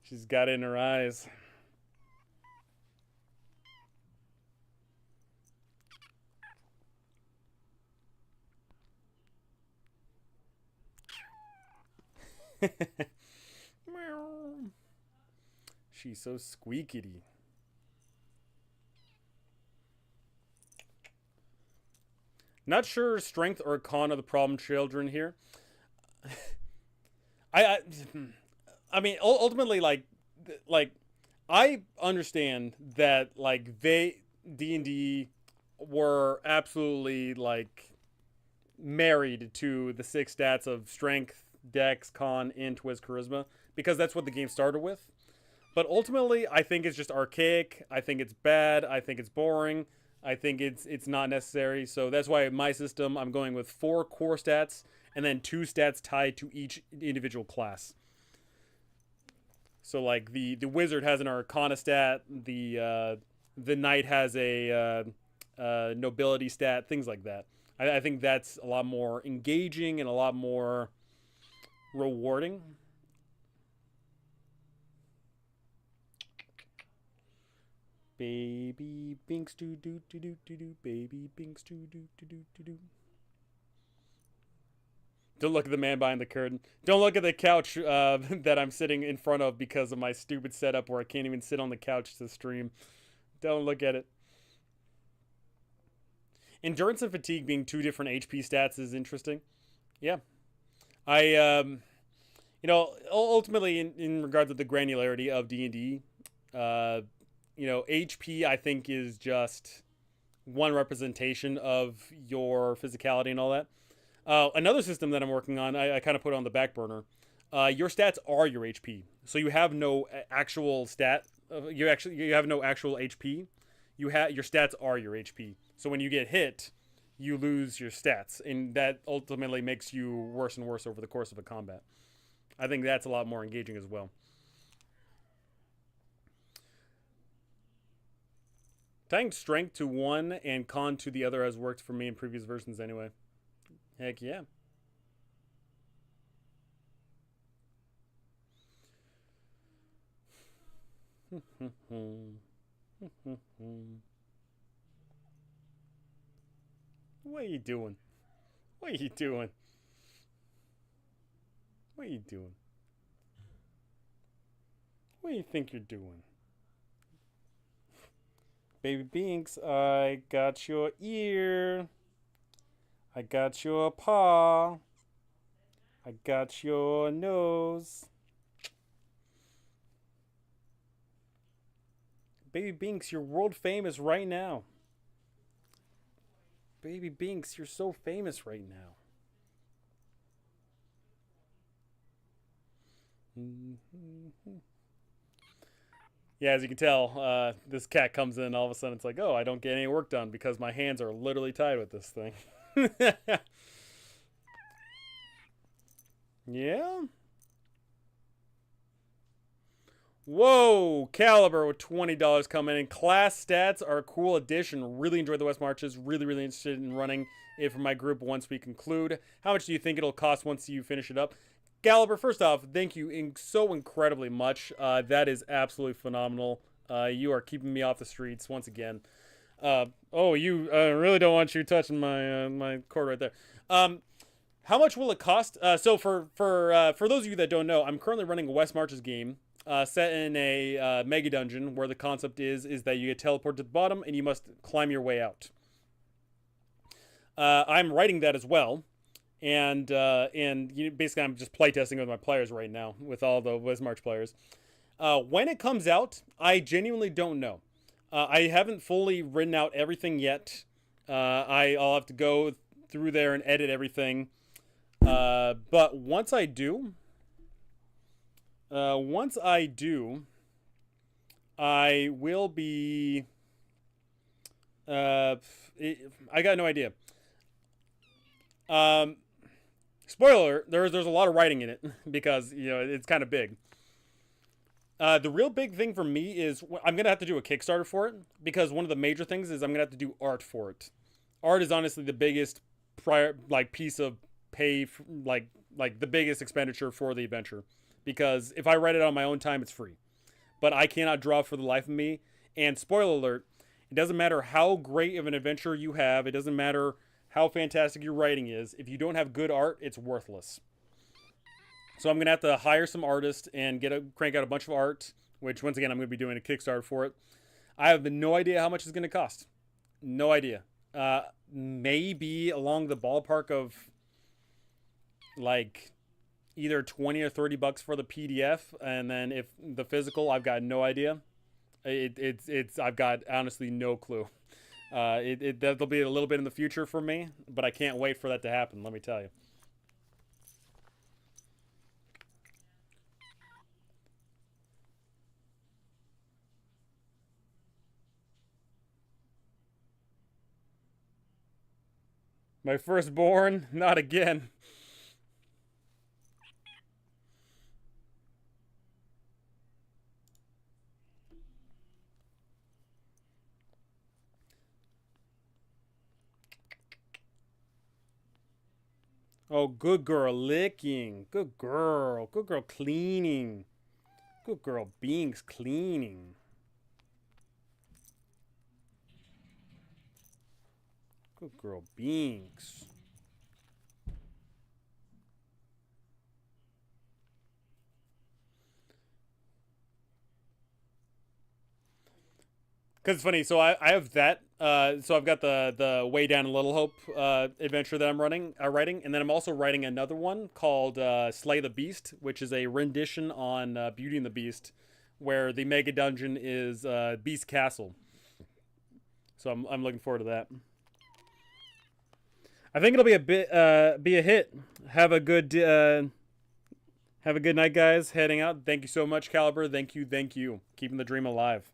A: She's got it in her eyes. She's so squeakity. Not sure strength or con are the problem children here. I, I, I mean, ultimately, like, I understand that like they D&D were absolutely like married to the six stats of strength, dex, con, int, wiz, charisma because that's what the game started with. But ultimately, I think it's just archaic. I think it's bad. I think it's boring. I think it's not necessary. So that's why my system, I'm going with 4 core stats and then 2 stats tied to each individual class. So like the wizard has an arcana stat, the knight has a nobility stat, things like that. I think that's a lot more engaging and a lot more rewarding. Baby Binks do do do do do do. Baby Binks do do do do do do. Don't look at the man behind the curtain. Don't look at the couch that I'm sitting in front of because of my stupid setup where I can't even sit on the couch to stream. Don't look at it. Endurance and fatigue being 2 different HP stats is interesting. Yeah. Ultimately in regards to the granularity of D&D, HP I think is just one representation of your physicality and all that. Another system that I'm working on, I kind of put on the back burner. Your stats are your HP, so you have no actual stat. You have no actual HP. Your stats are your HP. So when you get hit, you lose your stats, and that ultimately makes you worse and worse over the course of a combat. I think that's a lot more engaging as well. Tying strength to one and con to the other has worked for me in previous versions anyway. Heck yeah. What are you doing? What are you doing? What are you doing? What do you think you're doing? Baby Binks, I got your ear. I got your paw. I got your nose. Baby Binks, you're world famous right now. Baby Binks, you're so famous right now. Yeah, as you can tell, this cat comes in, all of a sudden it's like, oh, I don't get any work done because my hands are literally tied with this thing. Yeah? Whoa! Caliber with $20 coming in. Class stats are a cool addition. Really enjoyed the West Marches. Really, really interested in running it for my group once we conclude. How much do you think it'll cost once you finish it up? Caliber, first off, thank you so incredibly much. That is absolutely phenomenal. You are keeping me off the streets once again. Oh, you really don't want you touching my my cord right there. How much will it cost? So for those of you that don't know, I'm currently running a West Marches game set in a mega dungeon where the concept is that you get teleported to the bottom and you must climb your way out. I'm writing that as well. And basically I'm just playtesting with my players right now with all the West March players. When it comes out, I genuinely don't know. I haven't fully written out everything yet. I'll have to go through there and edit everything. But once I do, I will be. I got no idea. Spoiler: there's a lot of writing in it because it's kind of big. The real big thing for me is I'm gonna have to do a Kickstarter for it because one of the major things is I'm gonna have to do art for it. Art is honestly the biggest piece of pay, like the biggest expenditure for the adventure, because if I write it on my own time, it's free, but I cannot draw for the life of me. And spoiler alert, it doesn't matter how great of an adventure you have, it doesn't matter how fantastic your writing is, if you don't have good art, it's worthless. So I'm gonna have to hire some artists and crank out a bunch of art, which once again I'm gonna be doing a Kickstarter for it. I have no idea how much it's gonna cost. No idea. Maybe along the ballpark of like either 20 or 30 bucks for the PDF, and then if the physical, I've got no idea. I've got honestly no clue. That'll be a little bit in the future for me, but I can't wait for that to happen, let me tell you. My firstborn, not again. Oh, good girl licking. Good girl. Good girl cleaning. Good girl Binks cleaning. Good girl Binks. Because it's funny, so I have that. So I've got the Way Down in Little Hope adventure that I'm writing, and then I'm also writing another one called Slay the Beast, which is a rendition on Beauty and the Beast, where the mega dungeon is Beast Castle. So I'm looking forward to that. I think it'll be be a hit. Have a good night, guys. Heading out. Thank you so much, Caliber. Thank you. Keeping the dream alive.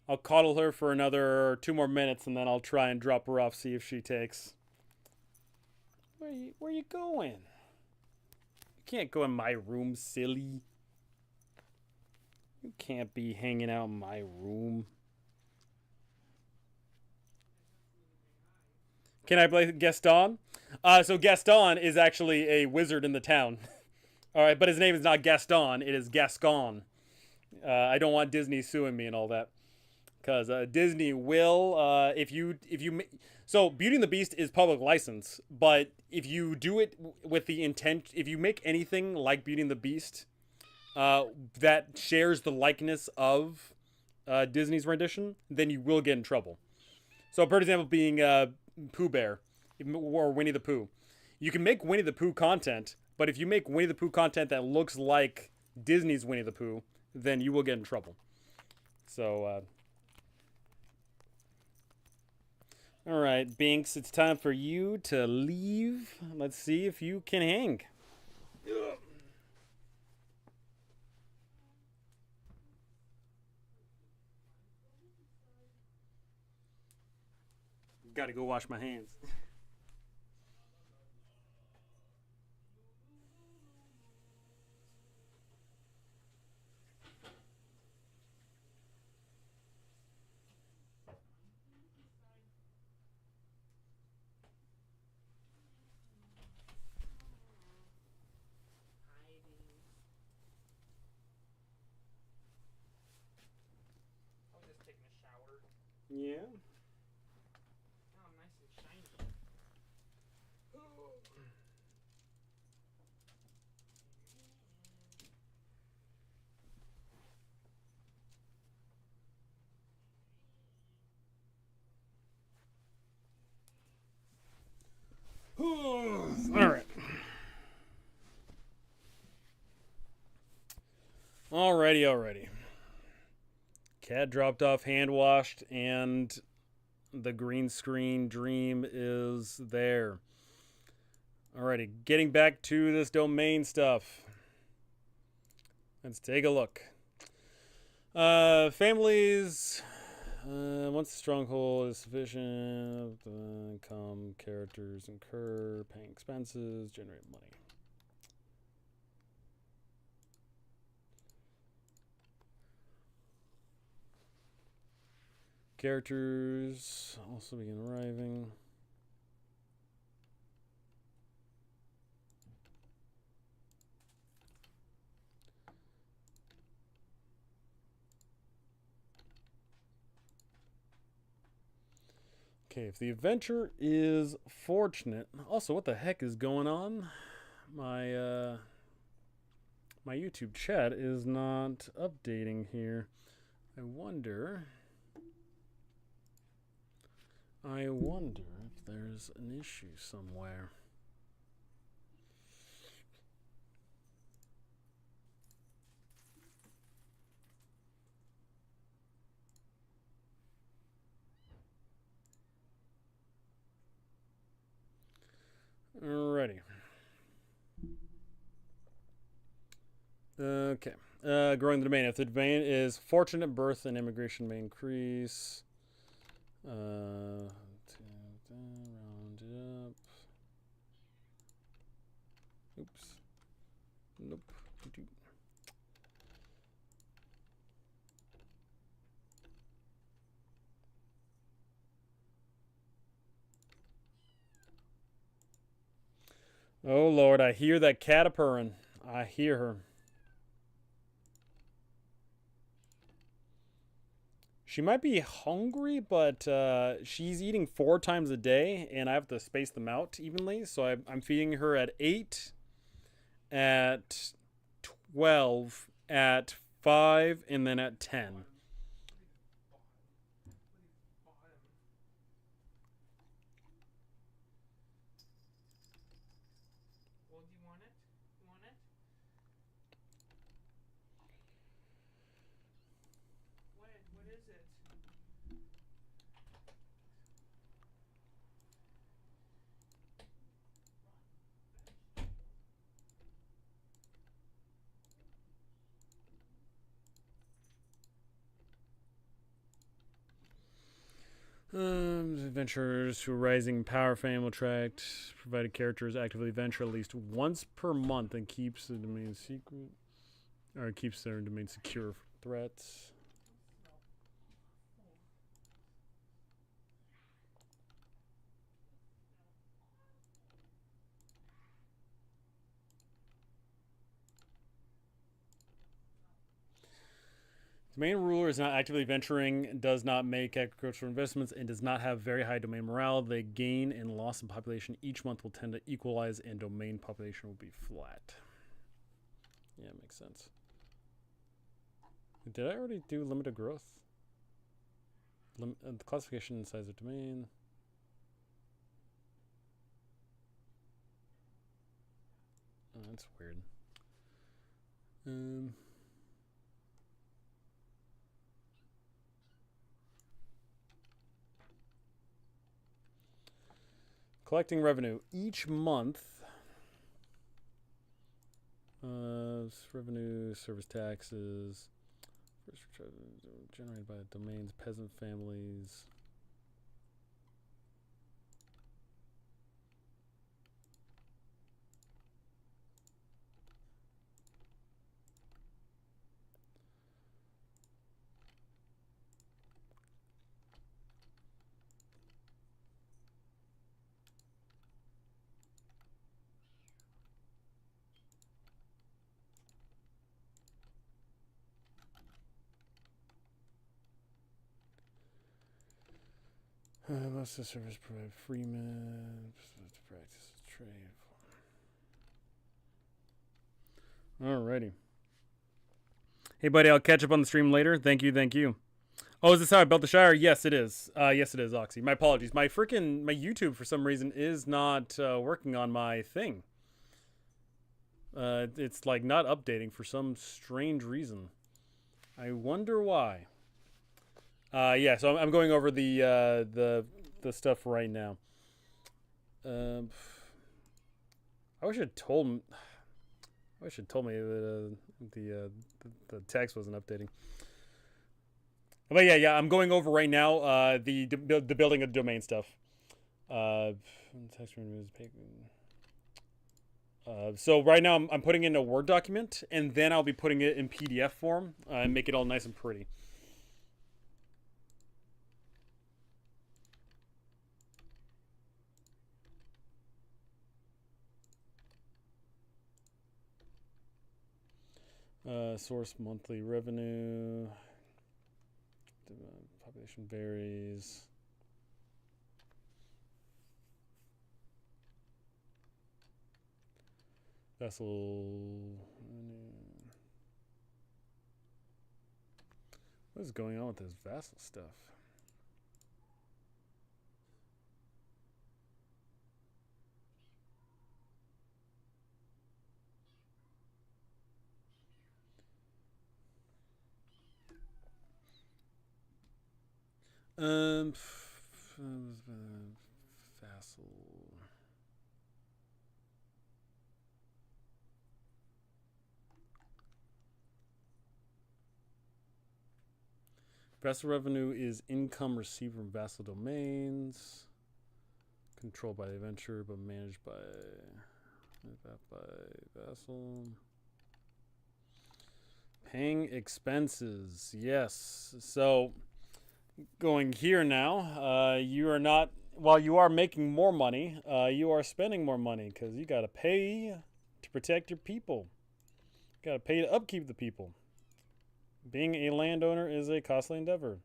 A: I'll coddle her for another 2 more minutes, and then I'll try and drop her off, see if she takes. Where you going? You can't go in my room, silly. You can't be hanging out in my room. Can I play Gaston? So Gaston is actually a wizard in the town. All right, but his name is not Gaston. It is Gascon. I don't want Disney suing me and all that, because Disney will so Beauty and the Beast is public license, but if you do it with the intent, if you make anything like Beauty and the Beast, that shares the likeness of Disney's rendition, then you will get in trouble. So, for example, being Pooh Bear or Winnie the Pooh, you can make Winnie the Pooh content, but if you make Winnie the Pooh content that looks like Disney's Winnie the Pooh, then you will get in trouble. So, all right, Binks, it's time for you to leave. Let's see if you can hang. Gotta go wash my hands.
B: I was just taking a shower.
A: Yeah.
B: Now I'm nice and shiny.
A: All right. Alrighty. Cat dropped off, hand washed, and the green screen dream is there. Alrighty, getting back to this domain stuff. Let's take a look. Families. Once the stronghold is sufficient, income, characters incur, paying expenses, generate money. Characters also begin arriving. Okay, if the adventure is fortunate. Also, what the heck is going on? My my YouTube chat is not updating here. I wonder if there's an issue somewhere. Alrighty. Okay. Growing the domain. If the domain is fortunate, birth and immigration may increase. Round it up. Oops. Nope. Oh Lord, I hear that cat purring. I hear her. She might be hungry, but she's eating 4 times a day, and I have to space them out evenly. So I'm feeding her at 8, at 12, at 5, and then at 10.
B: Well, do you want it? You want it? What is it?
A: Adventurers who are rising power fame will attract provided characters actively venture at least once per month and keeps the domain secret, or keeps their domain secure from threats. Domain ruler is not actively venturing, does not make agricultural investments, and does not have very high domain morale. The gain and loss in population each month will tend to equalize, and domain population will be flat. Yeah, makes sense. Did I already do limited growth? The classification and size of domain. Oh, that's weird. Collecting revenue each month. Revenue, service taxes, generated by domains, peasant families. Most of the service provide freemen practice trade. Alrighty. Hey, buddy, I'll catch up on the stream later. Thank you, thank you. Oh, is this how I built the Shire? Yes, it is. Yes, it is, Oxy. My apologies. My YouTube, for some reason, is not working on my thing. It's, like, not updating for some strange reason. I wonder why. Yeah, so I'm going over the stuff right now. I wish it told me. I wish it told me that the text wasn't updating. But yeah, I'm going over right now the building of domain stuff. Text removes so right now I'm putting in a Word document, and then I'll be putting it in PDF form and make it all nice and pretty. Source monthly revenue. Population varies. Vessel. What is going on with this vassal stuff? Vassal. Vassal revenue is income received from vassal domains, controlled by the adventurer but managed by vassal. Paying expenses, yes. So going here now, you are not, while you are making more money, you are spending more money because you got to pay to protect your people. You got to pay to upkeep the people. Being a landowner is a costly endeavor.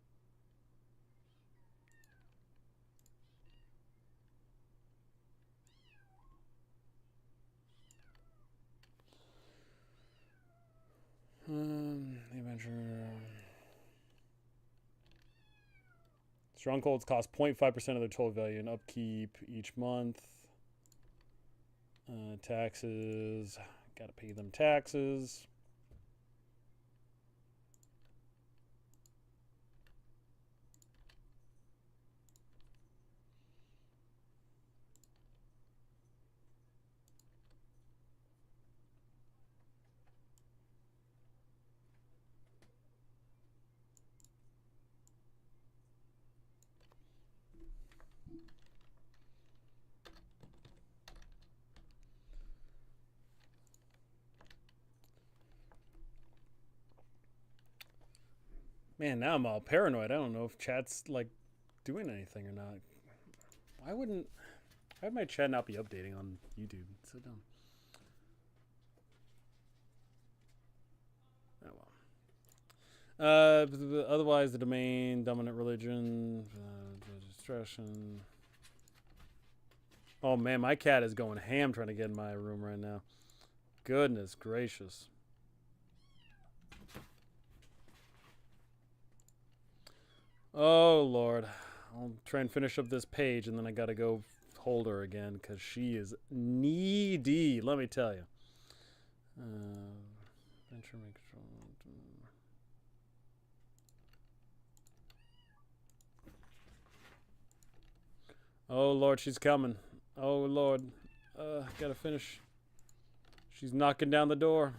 A: The adventurer. Strongholds cost 0.5% of their total value in upkeep each month. Taxes. Got to pay them taxes. Man, now I'm all paranoid. I don't know if chat's like doing anything or not. Why would my chat not be updating on YouTube? It's so dumb. Oh Otherwise, the domain, dominant religion, distraction. Oh man, my cat is going ham trying to get in my room right now. Goodness gracious. Oh Lord. I'll try and finish up this page and then I gotta go hold her again because she is needy, let me tell you. Venture make control. Oh Lord, she's coming. Oh Lord. Gotta finish. She's knocking down the door.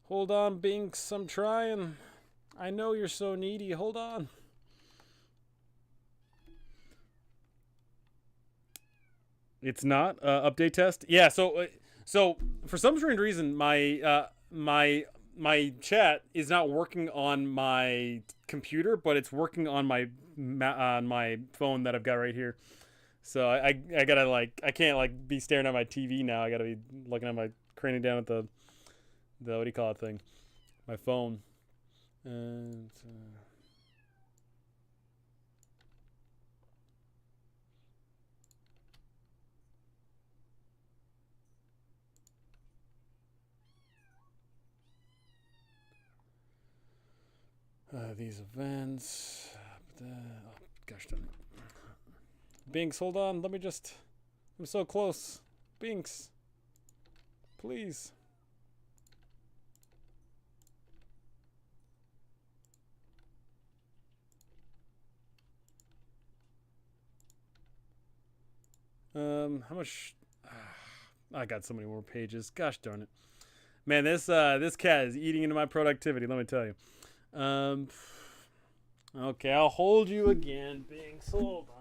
A: Hold on, Binks. I'm trying. I know you're so needy. Hold on. It's not update test. Yeah. So for some strange reason, my chat is not working on my computer, but it's working on my phone that I've got right here. So I gotta I can't be staring at my TV now. I gotta be looking at my craning down at the what do you call it thing, my phone, and. These events. Oh, gosh darn it. Binks, hold on. Let me just. I'm so close. Binks. Please. How much? I got so many more pages. Gosh darn it. Man, this cat is eating into my productivity, let me tell you. Okay, I'll hold you again, Binks. Hold on.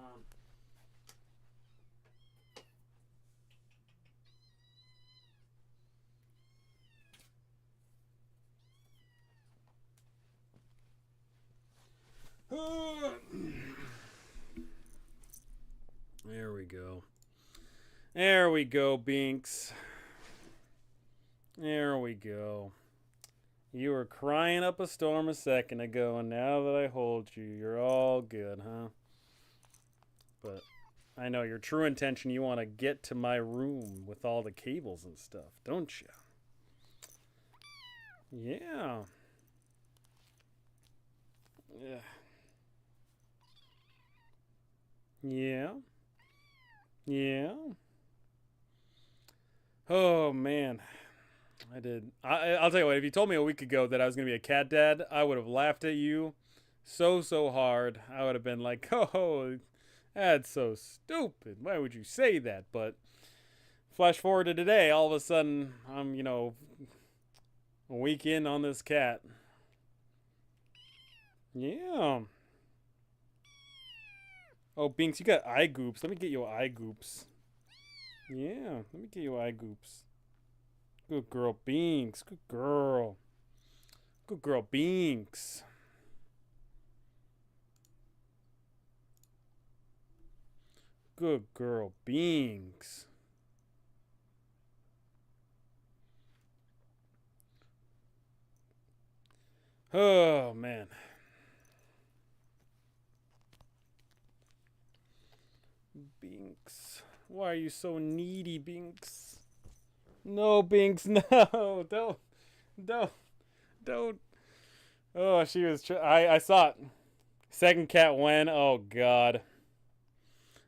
A: There we go. There we go, Binks. There we go. You were crying up a storm a second ago, and now that I hold you, you're all good, huh? But I know your true intention, you want to get to my room with all the cables and stuff, don't you? Yeah. Yeah. Yeah. Yeah. Oh, man. I did. I'll tell you what, if you told me a week ago that I was going to be a cat dad, I would have laughed at you so hard. I would have been like, oh, that's so stupid. Why would you say that? But flash forward to today, all of a sudden, I'm, a week in on this cat. Yeah. Oh, Binks, you got eye goops. Let me get your eye goops. Yeah, let me get your eye goops. Good girl, Binks. Good girl. Good girl, Binks. Good girl, Binks. Oh, man. Binks. Why are you so needy, Binks? No, Binks, no. Don't. Oh, she was. I saw it. Second cat went. Oh, God.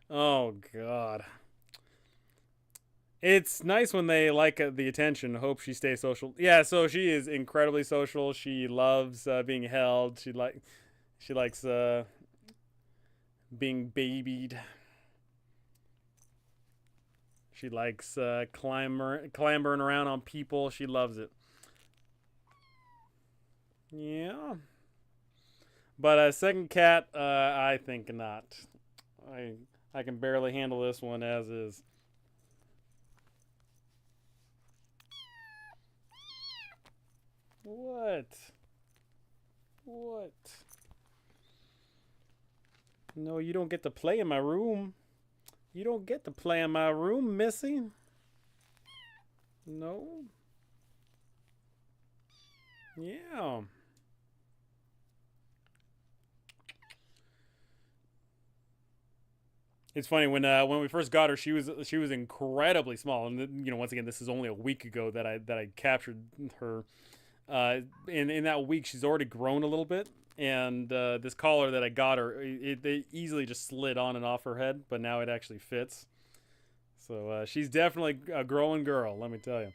A: Oh, God. It's nice when they like the attention. Hope she stays social. Yeah, so she is incredibly social. She loves being held. She likes being babied. She likes clambering around on people. She loves it. Yeah. But a second cat, I think not. I can barely handle this one as is. What? What? No, you don't get to play in my room. You don't get to play in my room, Missy. No. Yeah. It's funny when we first got her, she was incredibly small, and once again, this is only a week ago that I captured her. In that week, she's already grown a little bit, and this collar that I got her, they easily just slid on and off her head, but now it actually fits. So she's definitely a growing girl, let me tell you.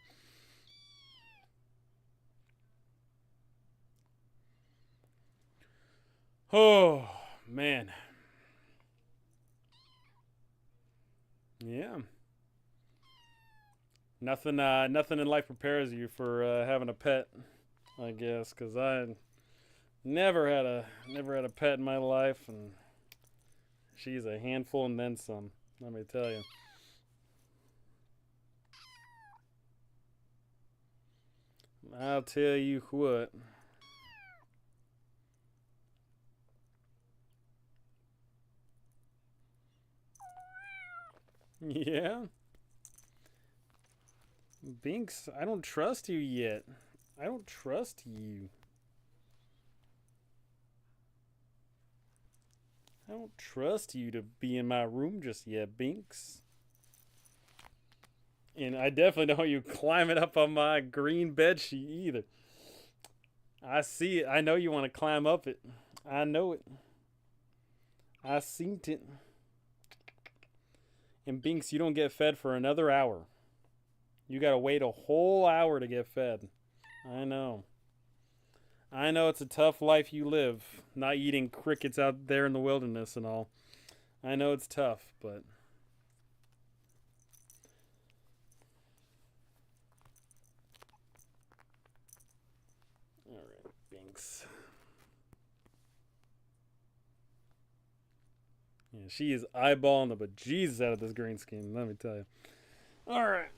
A: Oh man, yeah. Nothing in life prepares you for having a pet, I guess, because I never had a pet in my life, and she's a handful and then some. Let me tell you. I'll tell you what. Yeah, Binks, I don't trust you yet. I don't trust you. I don't trust you to be in my room just yet, Binks. And I definitely don't want you climbing up on my green bed sheet either. I see it. I know you want to climb up it. I know it. I seen it. And Binks, you don't get fed for another hour. You gotta wait a whole hour to get fed. I know. I know it's a tough life you live, not eating crickets out there in the wilderness and all. I know it's tough, but all right, Binks. Yeah, she is eyeballing the bejesus out of this green scheme, let me tell you. All right.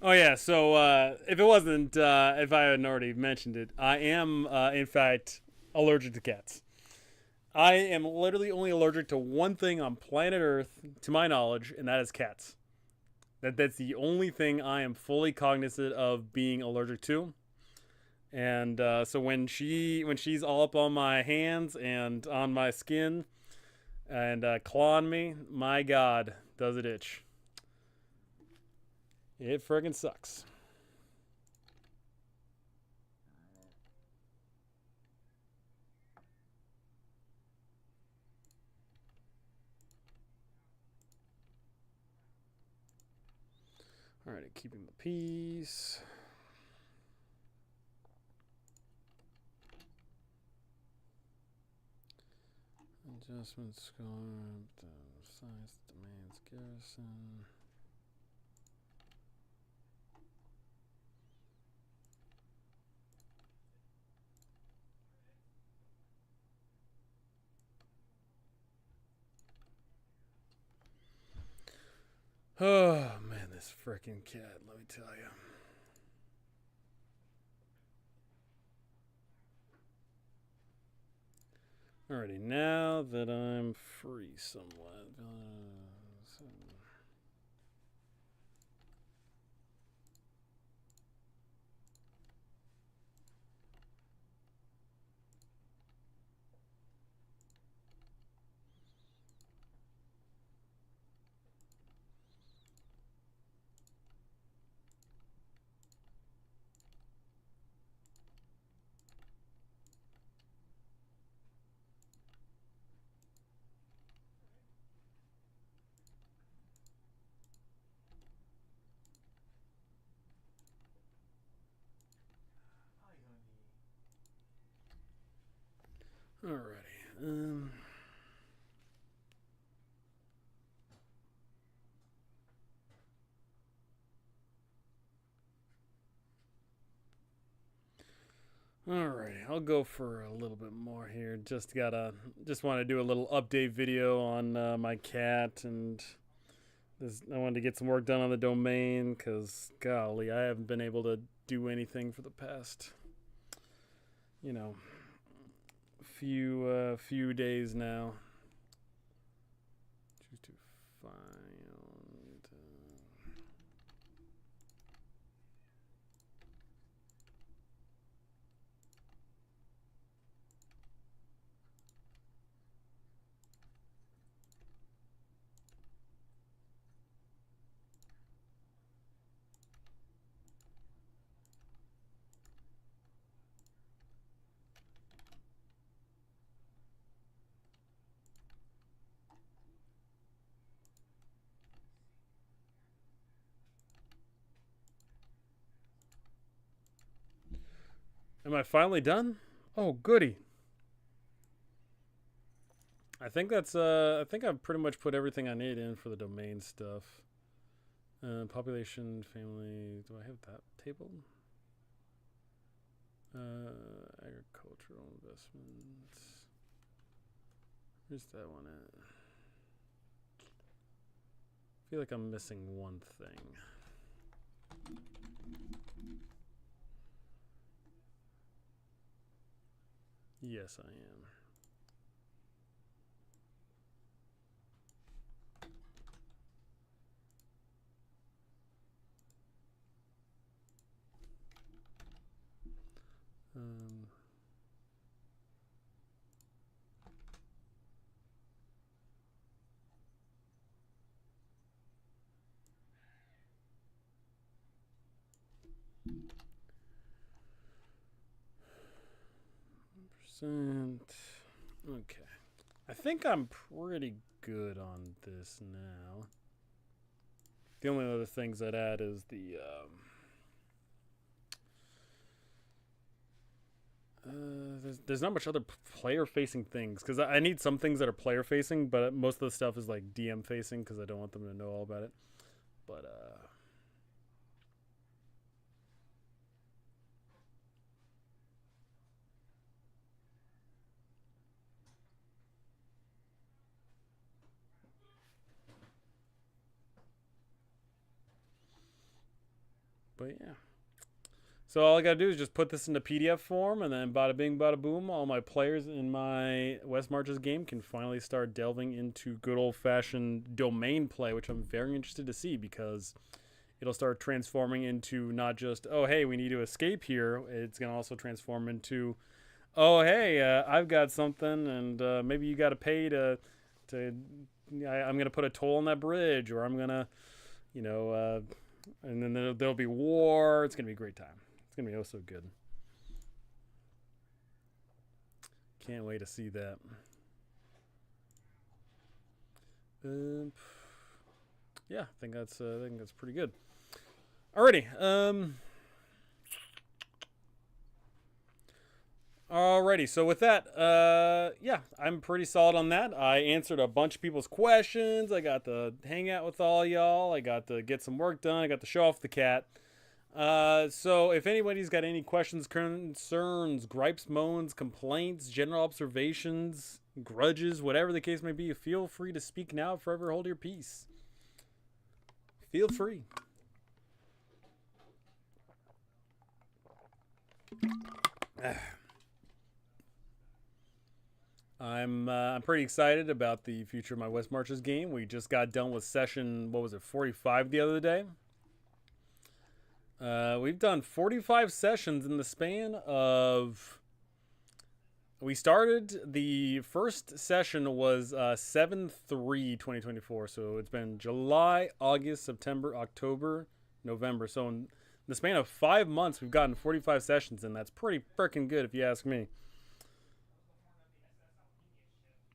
A: Oh yeah, so if I hadn't already mentioned it, I am in fact allergic to cats. I am literally only allergic to one thing on planet Earth, to my knowledge, and that is cats. That's the only thing I am fully cognizant of being allergic to. And so when she's all up on my hands and on my skin and clawing me, my God, does it itch? It friggin' sucks. All right, keeping the peace. Adjustment score, size, demands, garrison. Oh man, this freaking cat, let me tell you. Alrighty, now that I'm free somewhat. Alrighty. Alrighty, I'll go for a little bit more here. Just want to do a little update video on my cat, and I wanted to get some work done on the domain because, golly, I haven't been able to do anything for the past, few days now. Choose to find. Am I finally done? Oh, goody. I think I've pretty much put everything I need in for the domain stuff. Population, family. Do I have that table? Agricultural investments. Where's that one at? I feel like I'm missing one thing. Yes, I am. Okay. I think I'm pretty good on this now. The only other things I'd add is the there's not much other player facing things because I need some things that are player facing, but most of the stuff is like DM facing because I don't want them to know all about it. But yeah. So all I gotta do is just put this into PDF form, and then bada bing, bada boom, all my players in my West Marches game can finally start delving into good old-fashioned domain play, which I'm very interested to see because it'll start transforming into not just, oh, hey, we need to escape here. It's gonna also transform into, oh, hey, I've got something, and maybe you got to pay to I'm gonna put a toll on that bridge, or I'm gonna, and then there'll be war. It's gonna be a great time. It's gonna be oh so good. Can't wait to see that. Yeah, I think that's pretty good. Alrighty. Alrighty, so with that, yeah, I'm pretty solid on that. I answered a bunch of people's questions. I got to hang out with all y'all. I got to get some work done. I got to show off the cat. So if anybody's got any questions, concerns, gripes, moans, complaints, general observations, grudges, whatever the case may be, feel free to speak now. Forever hold your peace. Feel free. I'm pretty excited about the future of my West Marches game. We just got done with session, 45 the other day. We've done 45 sessions in the span of... We started, the first session was 7/3/2024, so it's been July, August, September, October, November. So in the span of 5 months, we've gotten 45 sessions, and that's pretty freaking good if you ask me.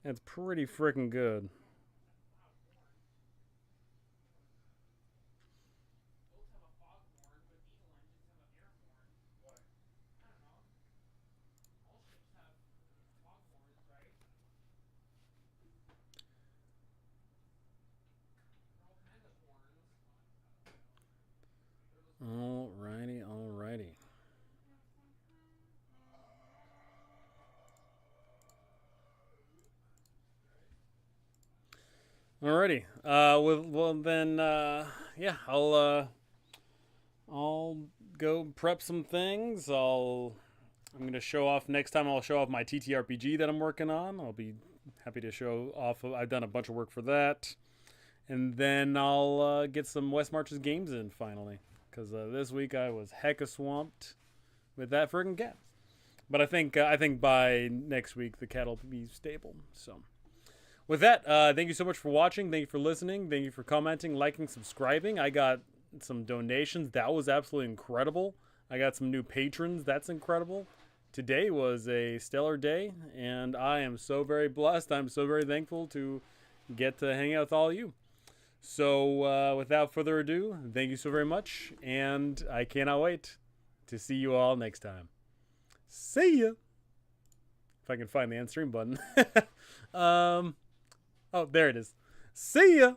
A: That's pretty freaking good. Alrighty. Well then, yeah, I'll go prep some things. I'm gonna show off next time. I'll show off my TTRPG that I'm working on. I'll be happy to show off. I've done a bunch of work for that, and then I'll get some West Marches games in finally. Because this week I was hecka swamped with that friggin' cat. But I think by next week the cat will be stable. So. With that, thank you so much for watching. Thank you for listening. Thank you for commenting, liking, subscribing. I got some donations. That was absolutely incredible. I got some new patrons. That's incredible. Today was a stellar day, and I am so very blessed. I'm so very thankful to get to hang out with all of you. So, without further ado, thank you so very much, and I cannot wait to see you all next time. See ya! If I can find the end stream button. Oh, there it is. See ya!